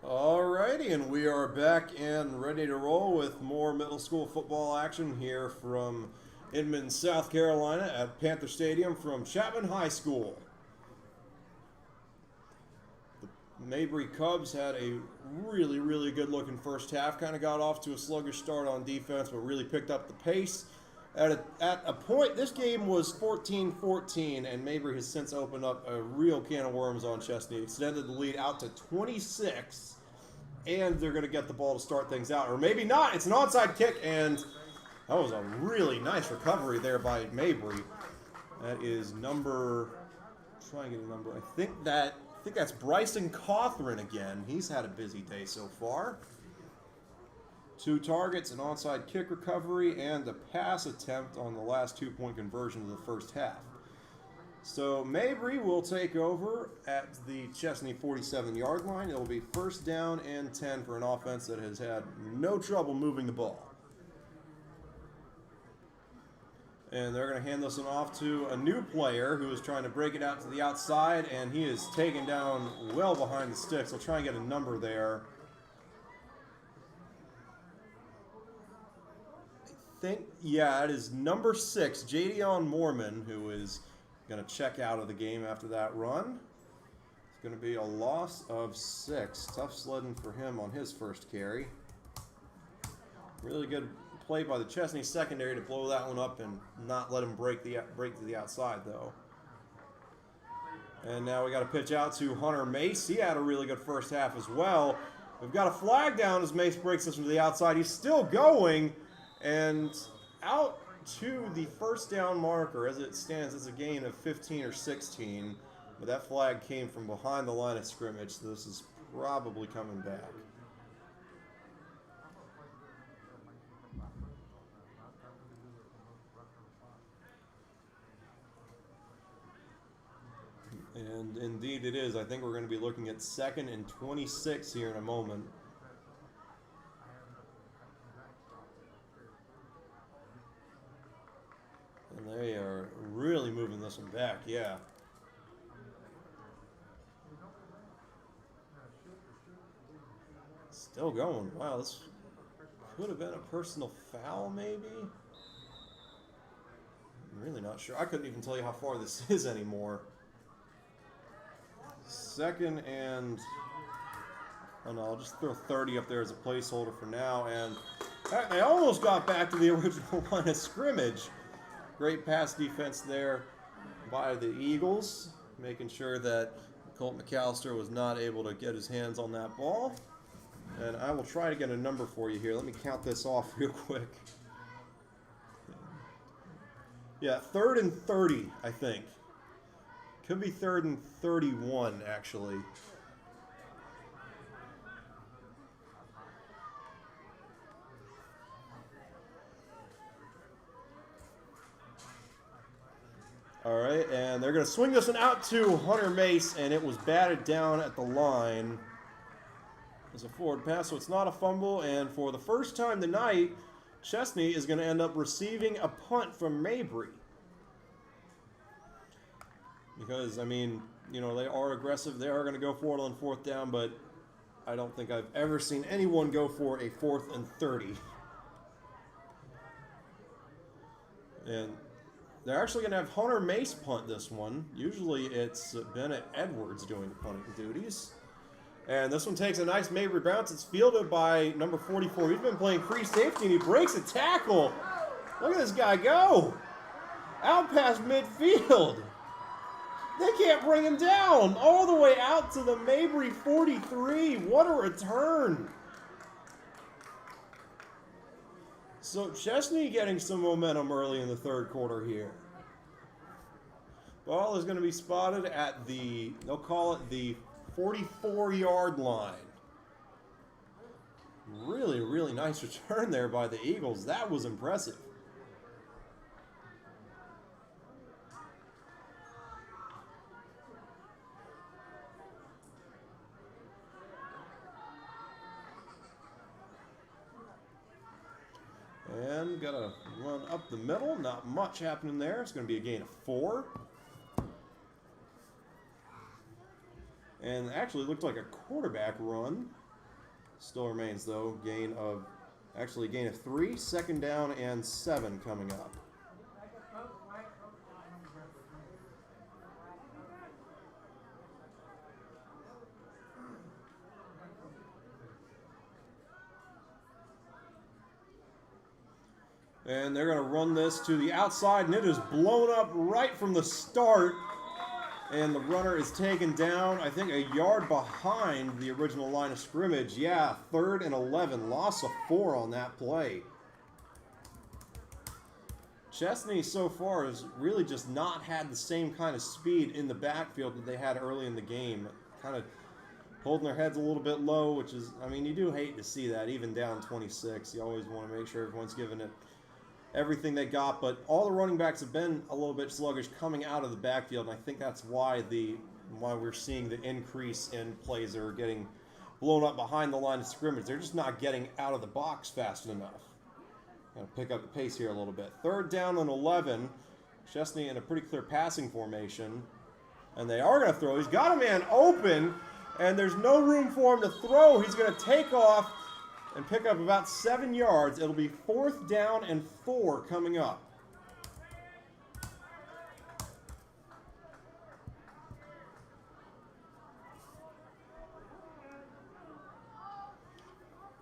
Alrighty, and we are back and ready to roll with more middle school football action here from Inman, South Carolina at Panther Stadium from Chapman High School. The Mabry Cubs had a really good looking first half. Kind of got off to a sluggish start on defense, but really picked up the pace. At a point, this game was 14-14, and Mabry has since opened up a real can of worms on Chesnee. Extended the lead out to 26, and they're going to get the ball to start things out. Or maybe not. It's an onside kick, and that was a really nice recovery there by Mabry. That is number... Try and get a number. I think that's Bryson Cawthron again. He's had a busy day so far. 2 targets, an onside kick recovery, and a pass attempt on the last 2-point conversion of the first half. So Mabry will take over at the Chesnee 47-yard line. It will be first down and 10 for an offense that has had no trouble moving the ball. And they're going to hand this one off to a new player who is trying to break it out to the outside, and he is taken down well behind the sticks. I'll try and get a number there. Yeah, it is number 6, Jadion Mormon, who is going to check out of the game after that run. It's going to be a loss of 6. Tough sledding for him on his first carry. Really good play by the Chesnee secondary to blow that one up and not let him break to the outside, though. And now we got to pitch out to Hunter Mace. He had a really good first half as well. We've got a flag down as Mace breaks this from the outside. He's still going. And out to the first down marker, as it stands, it's a gain of 15 or 16. But that flag came from behind the line of scrimmage, so this is probably coming back. And indeed it is. I think we're going to be looking at 2nd and 26 here in a moment. And they are really moving this one back, yeah. Still going. Wow, this could have been a personal foul, maybe? I'm really not sure. I couldn't even tell you how far this is anymore. 2nd and... Oh no, I'll just throw 30 up there as a placeholder for now. And they almost got back to the original line of scrimmage. Great pass defense there by the Eagles, making sure that Colt McAllister was not able to get his hands on that ball. And I will try to get a number for you here. Let me count this off real quick. Yeah, 3rd and 30, I think. Could be 3rd and 31, actually. All right, and they're going to swing this one out to Hunter Mace, and it was batted down at the line as a forward pass, so it's not a fumble. And for the first time tonight, Chesnee is going to end up receiving a punt from Mabry. Because, I mean, you know, they are aggressive. They are going to go for it on 4th down, but I don't think I've ever seen anyone go for a 4th and 30. And they're actually going to have Hunter Mace punt this one. Usually it's Bennett Edwards doing the punting duties. And this one takes a nice Mabry bounce. It's fielded by number 44. He's been playing free safety, and he breaks a tackle. Look at this guy go. Out past midfield. They can't bring him down. All the way out to the Mabry 43. What a return. So Chesnee getting some momentum early in the 3rd quarter here. Ball is going to be spotted at the, they'll call it the 44-yard line. Really nice return there by the Eagles. That was impressive. And got to run up the middle. Not much happening there. It's going to be a gain of 4. And actually looked like a quarterback run. Still remains, though, gain of 3, 2nd down and 7 coming up. And they're going to run this to the outside, and it is blown up right from the start. And the runner is taken down, I think, a yard behind the original line of scrimmage. Yeah, 3rd and 11. Loss of 4 on that play. Chesnee so far has really just not had the same kind of speed in the backfield that they had early in the game. Kind of holding their heads a little bit low, which is, I mean, you do hate to see that, even down 26. You always want to make sure everyone's giving it everything they got, but all the running backs have been a little bit sluggish coming out of the backfield, and I think that's why we're seeing the increase in plays that are getting blown up behind the line of scrimmage. They're just not getting out of the box fast enough. Got to pick up the pace here a little bit. 3rd down and 11. Chesnee in a pretty clear passing formation, and they are going to throw. He's got a man open, and there's no room for him to throw. He's going to take off and pick up about 7 yards. It'll be 4th down and 4 coming up.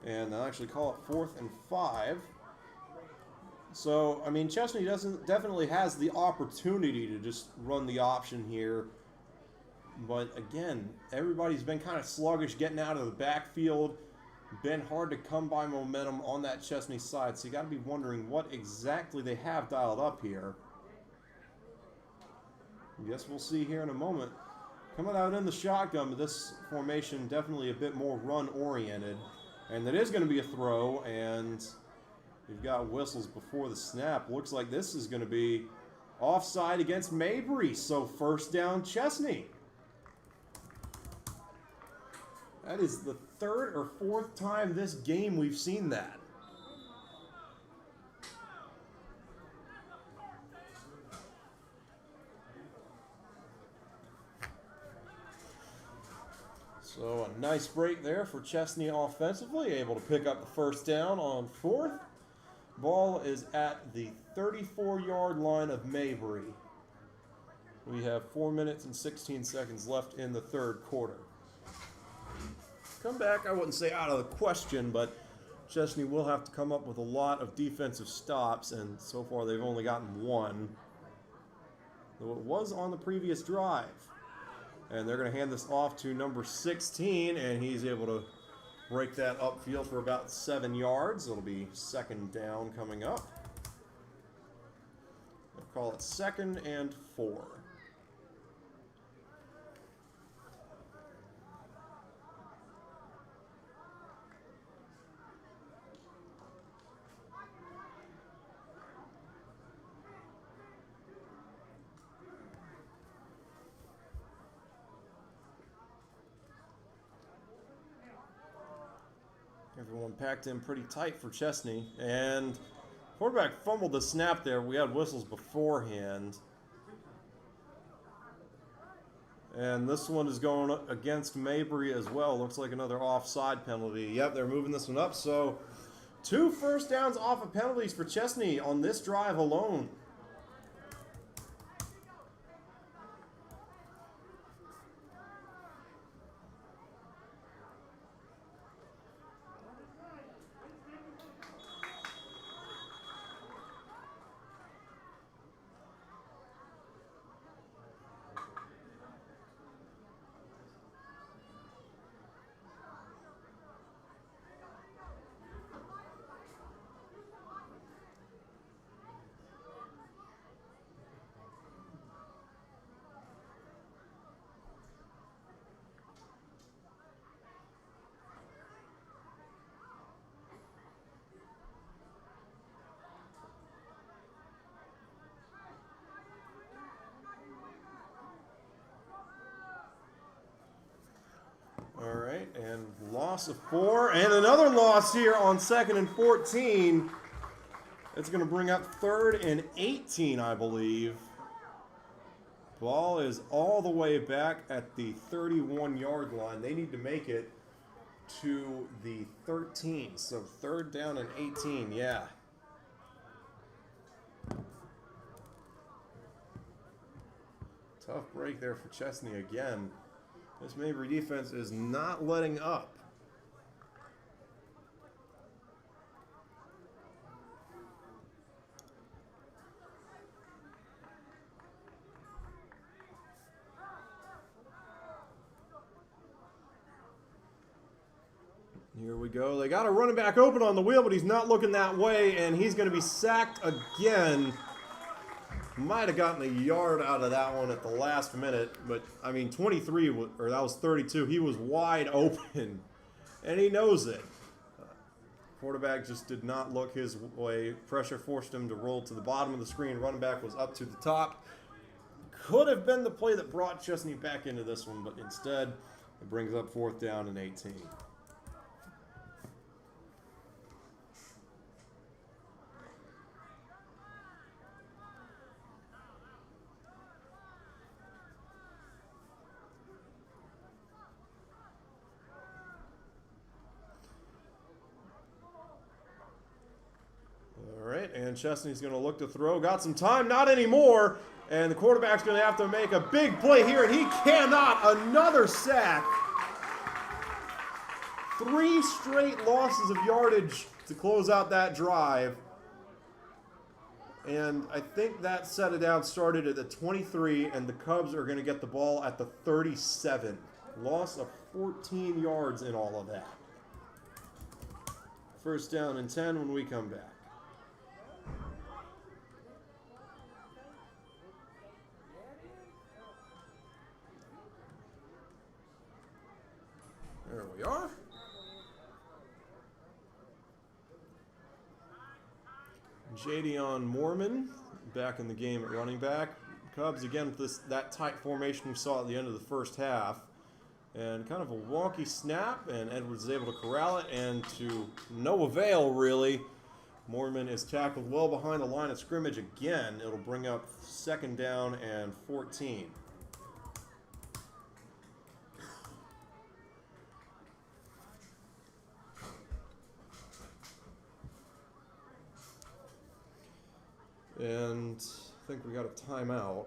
And they'll actually call it 4th and 5. So, I mean, Chesnee definitely has the opportunity to just run the option here. But again, everybody's been kind of sluggish getting out of the backfield. Been hard to come by momentum on that Chesnee side, so you got to be wondering what exactly they have dialed up here. I guess we'll see here in a moment. Coming out in the shotgun, but this formation definitely a bit more run-oriented. And that is going to be a throw, and we've got whistles before the snap. Looks like this is going to be offside against Mabry, so 1st down Chesnee. That is the 3rd or 4th time this game we've seen that. So a nice break there for Chesnee offensively, able to pick up the 1st down on 4th. Ball is at the 34-yard line of Mabry. We have 4 minutes and 16 seconds left in the 3rd quarter. Comeback, I wouldn't say out of the question, but Chesnee will have to come up with a lot of defensive stops, and so far they've only gotten 1. Though it was on the previous drive. And they're going to hand this off to number 16, and he's able to break that upfield for about 7 yards. It'll be 2nd down coming up. They'll call it 2nd and 4. Everyone packed in pretty tight for Chesnee, and quarterback fumbled the snap there. We had whistles beforehand. And this one is going against Mabry as well. Looks like another offside penalty. Yep, they're moving this one up. So 2 first downs off of penalties for Chesnee on this drive alone. All right, and loss of 4, and another loss here on 2nd and 14. It's going to bring up 3rd and 18, I believe. Ball is all the way back at the 31-yard line. They need to make it to the 13. So 3rd down and 18, yeah. Tough break there for Chesnee again. This Mabry defense is not letting up. Here we go. They got a running back open on the wheel, but he's not looking that way, and he's going to be sacked again. Might have gotten a yard out of that one at the last minute, but I mean 23, or that was 32. He was wide open, and he knows it. Quarterback just did not look his way. Pressure forced him to roll to the bottom of the screen. Running back was up to the top. Could have been the play that brought Chesnee back into this one, but instead it brings up 4th down and 18. And Chesnee's going to look to throw. Got some time, not anymore. And the quarterback's going to have to make a big play here, and he cannot. Another sack. 3 straight losses of yardage to close out that drive. And I think that set it down started at the 23, and the Cubs are going to get the ball at the 37. Loss of 14 yards in all of that. 1st down and 10 when we come back. There we are. Jadion Mormon back in the game at running back. Cubs again with that tight formation we saw at the end of the first half. And kind of a wonky snap, and Edwards is able to corral it, and to no avail really. Mormon is tackled well behind the line of scrimmage again. It'll bring up 2nd down and 14. And I think we got a timeout.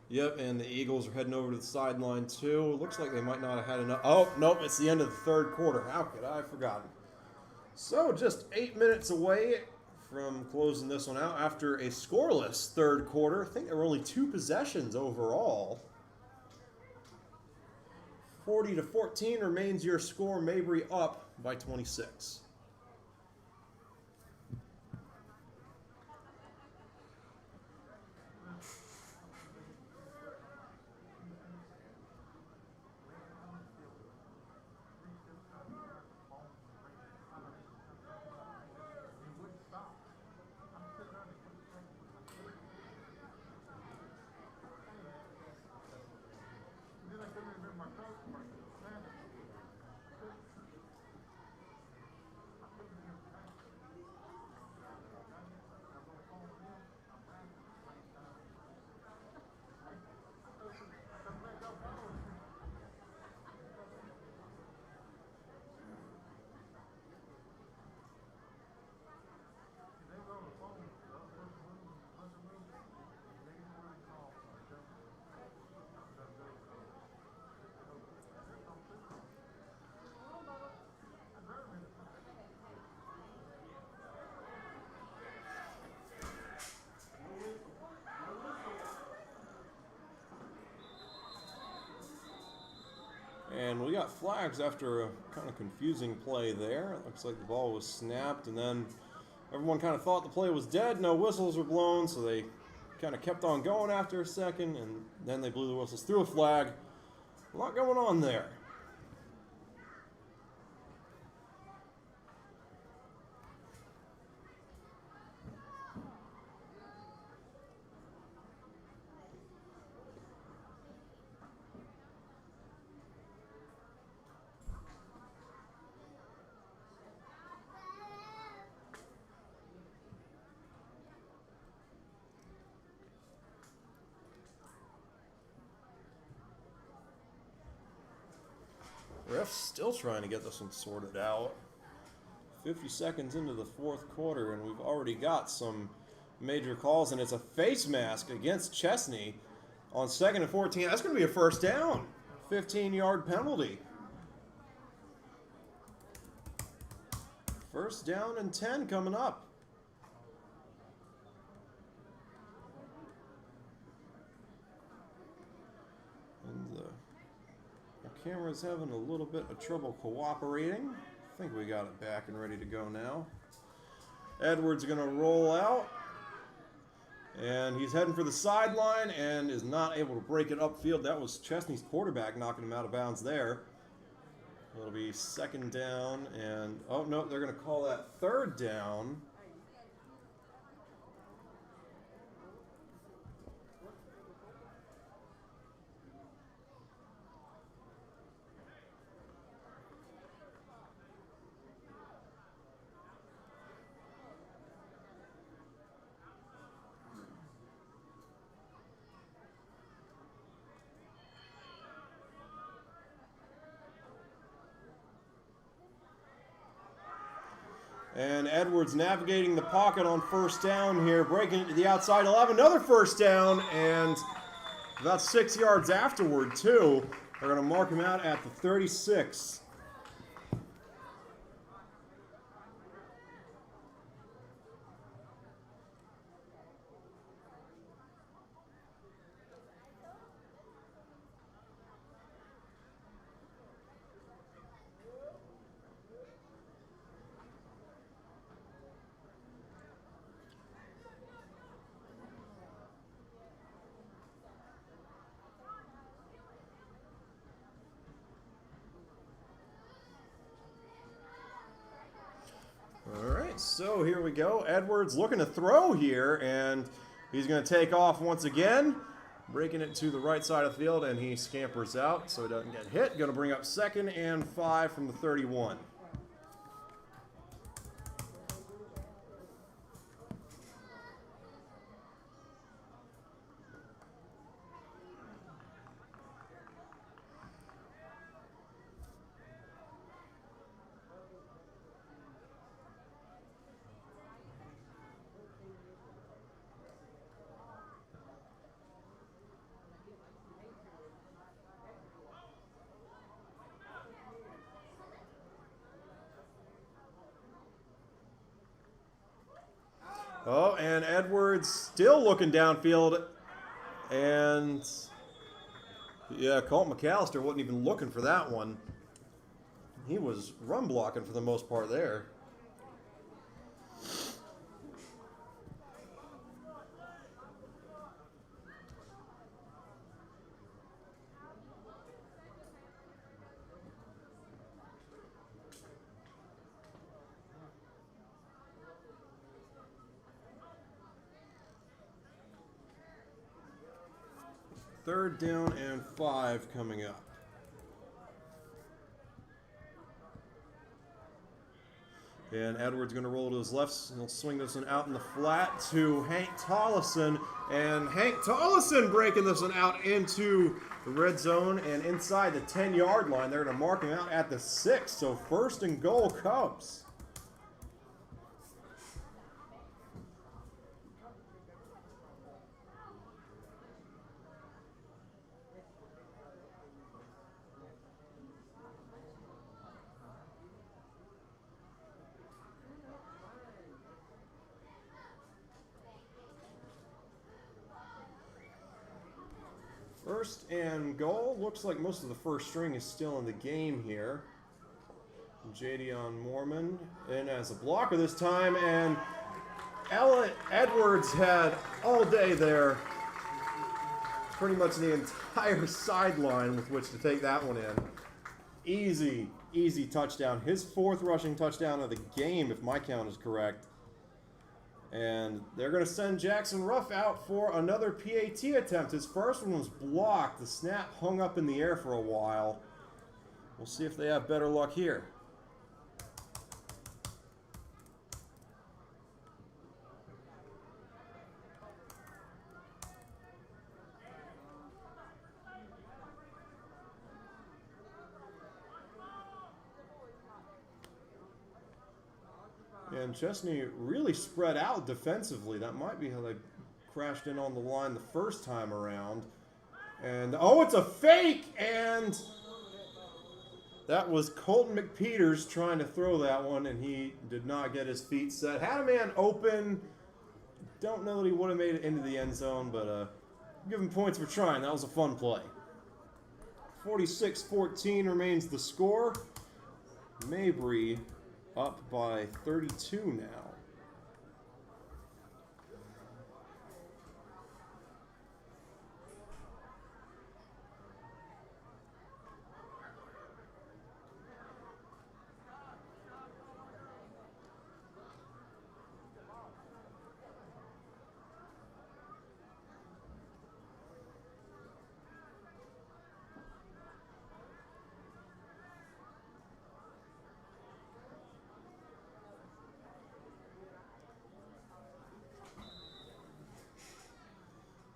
Yep, and the Eagles are heading over to the sideline too. Looks like they might not have had enough. Oh, nope, it's the end of the 3rd quarter. How could I have forgotten? So just 8 minutes away from closing this one out after a scoreless 3rd quarter. I think there were only 2 possessions overall. 40-14 remains your score. Mabry up by 26. And we got flags after a kind of confusing play there. It looks like the ball was snapped, and then everyone kind of thought the play was dead. No whistles were blown, so they kind of kept on going after a second, and then they blew the whistles, threw a flag. A lot going on there. ref's still trying to get this one sorted out. 50 seconds into the fourth quarter, and we've already got some major calls, and it's a face mask against Chesnee on 2nd and 14. That's going to be a first down. 15-yard penalty. First down and 10 coming up. And the camera's having a little bit of trouble cooperating. I think we got it back and ready to go now. Edwards going to roll out. And he's heading for the sideline and is not able to break it upfield. That was Chesnee's quarterback knocking him out of bounds there. It'll be second down and, oh no, they're going to call that third down. And Edwards navigating the pocket on first down here, breaking it to the outside. He'll have another first down, and about 6 yards afterward, too. They're going to mark him out at the 36. So here we go. Edwards looking to throw here, and he's going to take off once again, breaking it to the right side of the field, and he scampers out so he doesn't get hit. Going to bring up 2nd and 5 from the 31. Oh, and Edwards still looking downfield. And, yeah, Colt McAllister wasn't even looking for that one. He was run blocking for the most part there. Third down and 5 coming up. And Edwards going to roll to his left. He'll swing this one out in the flat to Hank Tollison. And Hank Tollison breaking this one out into the red zone and inside the 10-yard line. They're going to mark him out at the 6. So first and goal, Cubs. First and goal. Looks like most of the first string is still in the game here. Jadion Mormon in as a blocker this time, and Edwards had all day there. Pretty much the entire sideline with which to take that one in. Easy touchdown. His 4th rushing touchdown of the game, if my count is correct. And they're going to send Jackson Ruff out for another PAT attempt. His first one was blocked. The snap hung up in the air for a while. We'll see if they have better luck here. And Chesnee really spread out defensively. That might be how they crashed in on the line the first time around. And, oh, it's a fake! And that was Colton McPeters trying to throw that one, and he did not get his feet set. Had a man open. Don't know that he would have made it into the end zone, but give him points for trying. That was a fun play. 46-14 remains the score. Mabry up by 32 now.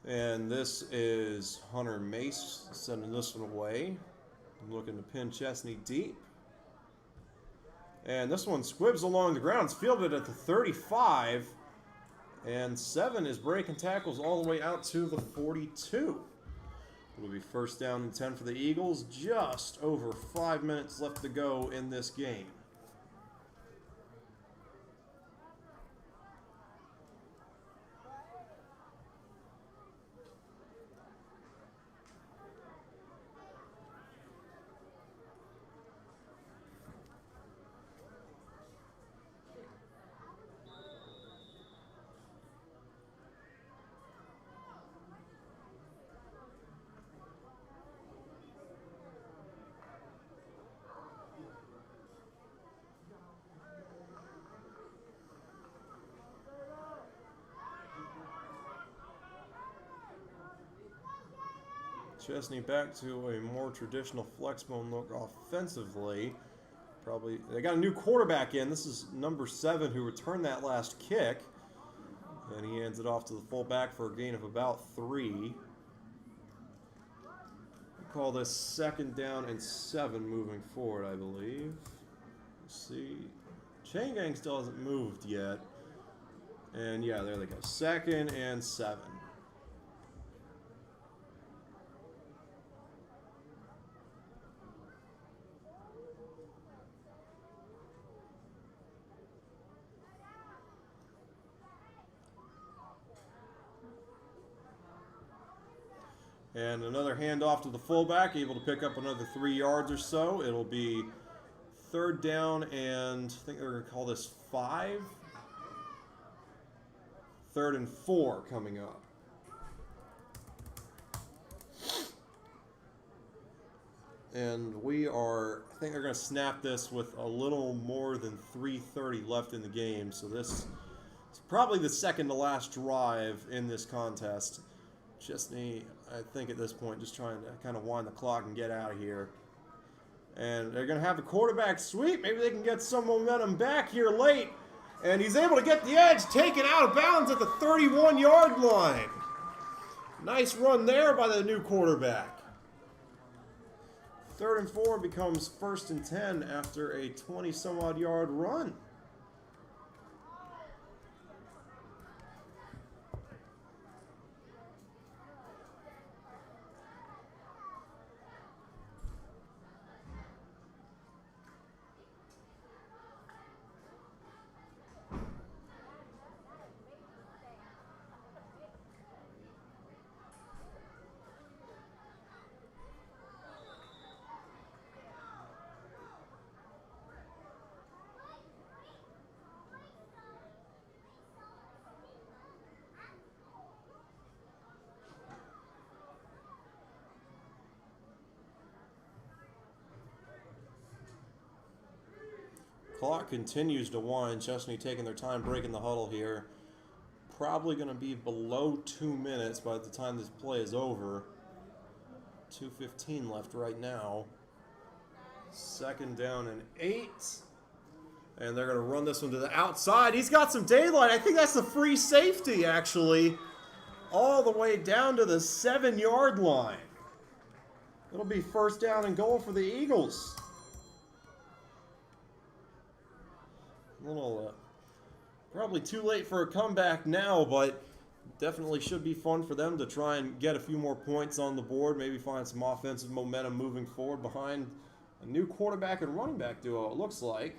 And this is Hunter Mace sending this one away. Looking to pin Chesnee deep. And this one squibs along the ground. It's fielded at the 35. And 7 is breaking tackles all the way out to the 42. It'll be first down and 10 for the Eagles. Just over 5 minutes left to go in this game. Chesnee back to a more traditional flex bone look offensively. Probably they got a new quarterback in. This is number 7 who returned that last kick. And he hands it off to the fullback for a gain of about 3. We'll call this second down and 7 moving forward, I believe. Let's see. Chain gang still hasn't moved yet. And yeah, there they go. Second and 7. And another handoff to the fullback, able to pick up another 3 yards or so. It'll be third down and I think they're going to call this 5. Third and 4 coming up. And we are, I think they're going to snap this with a little more than 3:30 left in the game. So this is probably the second to last drive in this contest. Chesnee, I think at this point, just trying to kind of wind the clock and get out of here. And they're going to have the quarterback sweep. Maybe they can get some momentum back here late. And he's able to get the edge, taken out of bounds at the 31-yard line. Nice run there by the new quarterback. Third and 4 becomes first and 10 after a 20-some-odd yard run. Clock continues to wind. Chesnee taking their time breaking the huddle here. Probably going to be below 2 minutes by the time this play is over. 2:15 left right now. Second down and 8. And they're going to run this one to the outside. He's got some daylight. I think that's the free safety, actually. All the way down to the 7-yard line. It'll be first down and goal for the Eagles. Little Probably too late for a comeback now, but definitely should be fun for them to try and get a few more points on the board, maybe find some offensive momentum moving forward behind a new quarterback and running back duo, it looks like.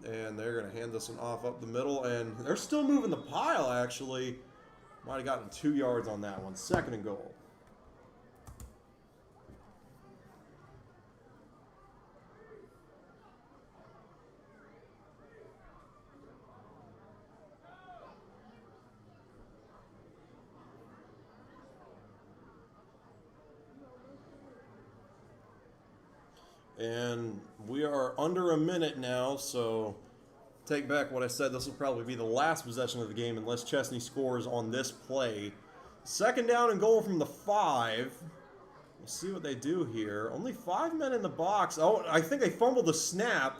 And they're going to hand this one off up the middle, and they're still moving the pile, actually. Might have gotten 2 yards on that one. 2nd and goal. And we are under a minute now, so take back what I said. This will probably be the last possession of the game unless Chesnee scores on this play. 2nd down and goal from the 5. We'll see what they do here. Only 5 men in the box. Oh, I think they fumbled the snap.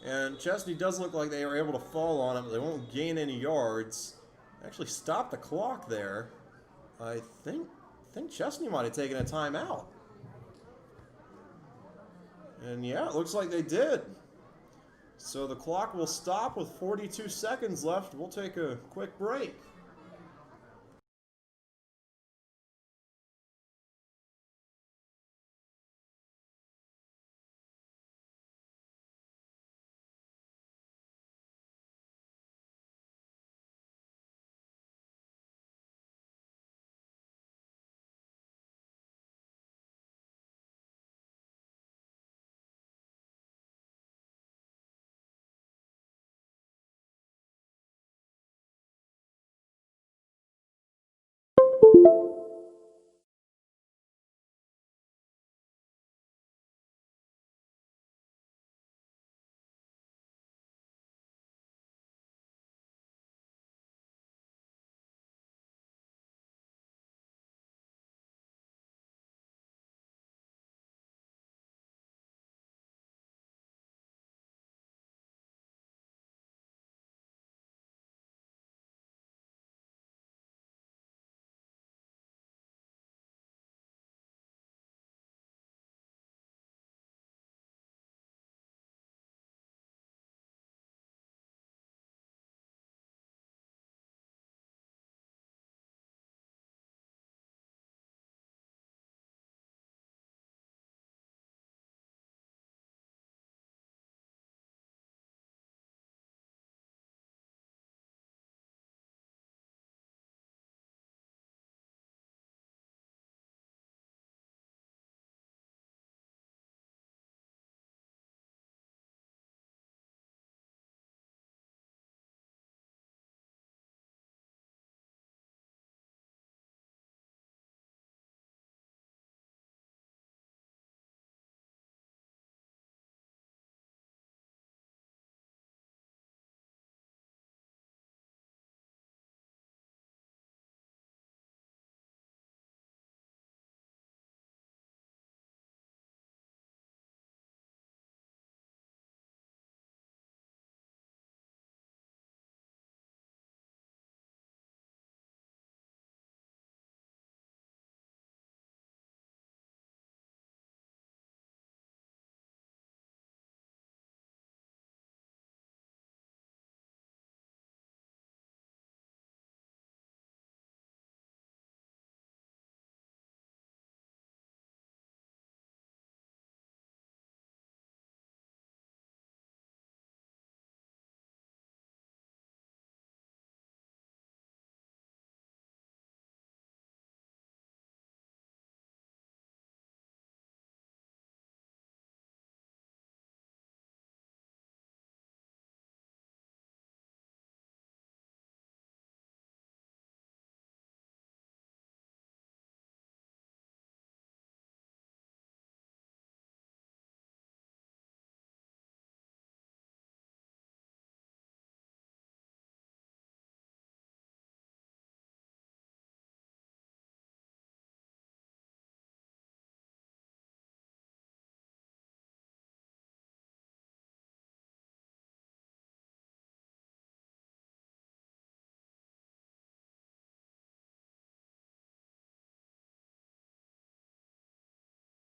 And Chesnee does look like they were able to fall on it, but they won't gain any yards. Actually stopped the clock there. I think Chesnee might have taken a timeout. And yeah, it looks like they did. So the clock will stop with 42 seconds left. We'll take a quick break.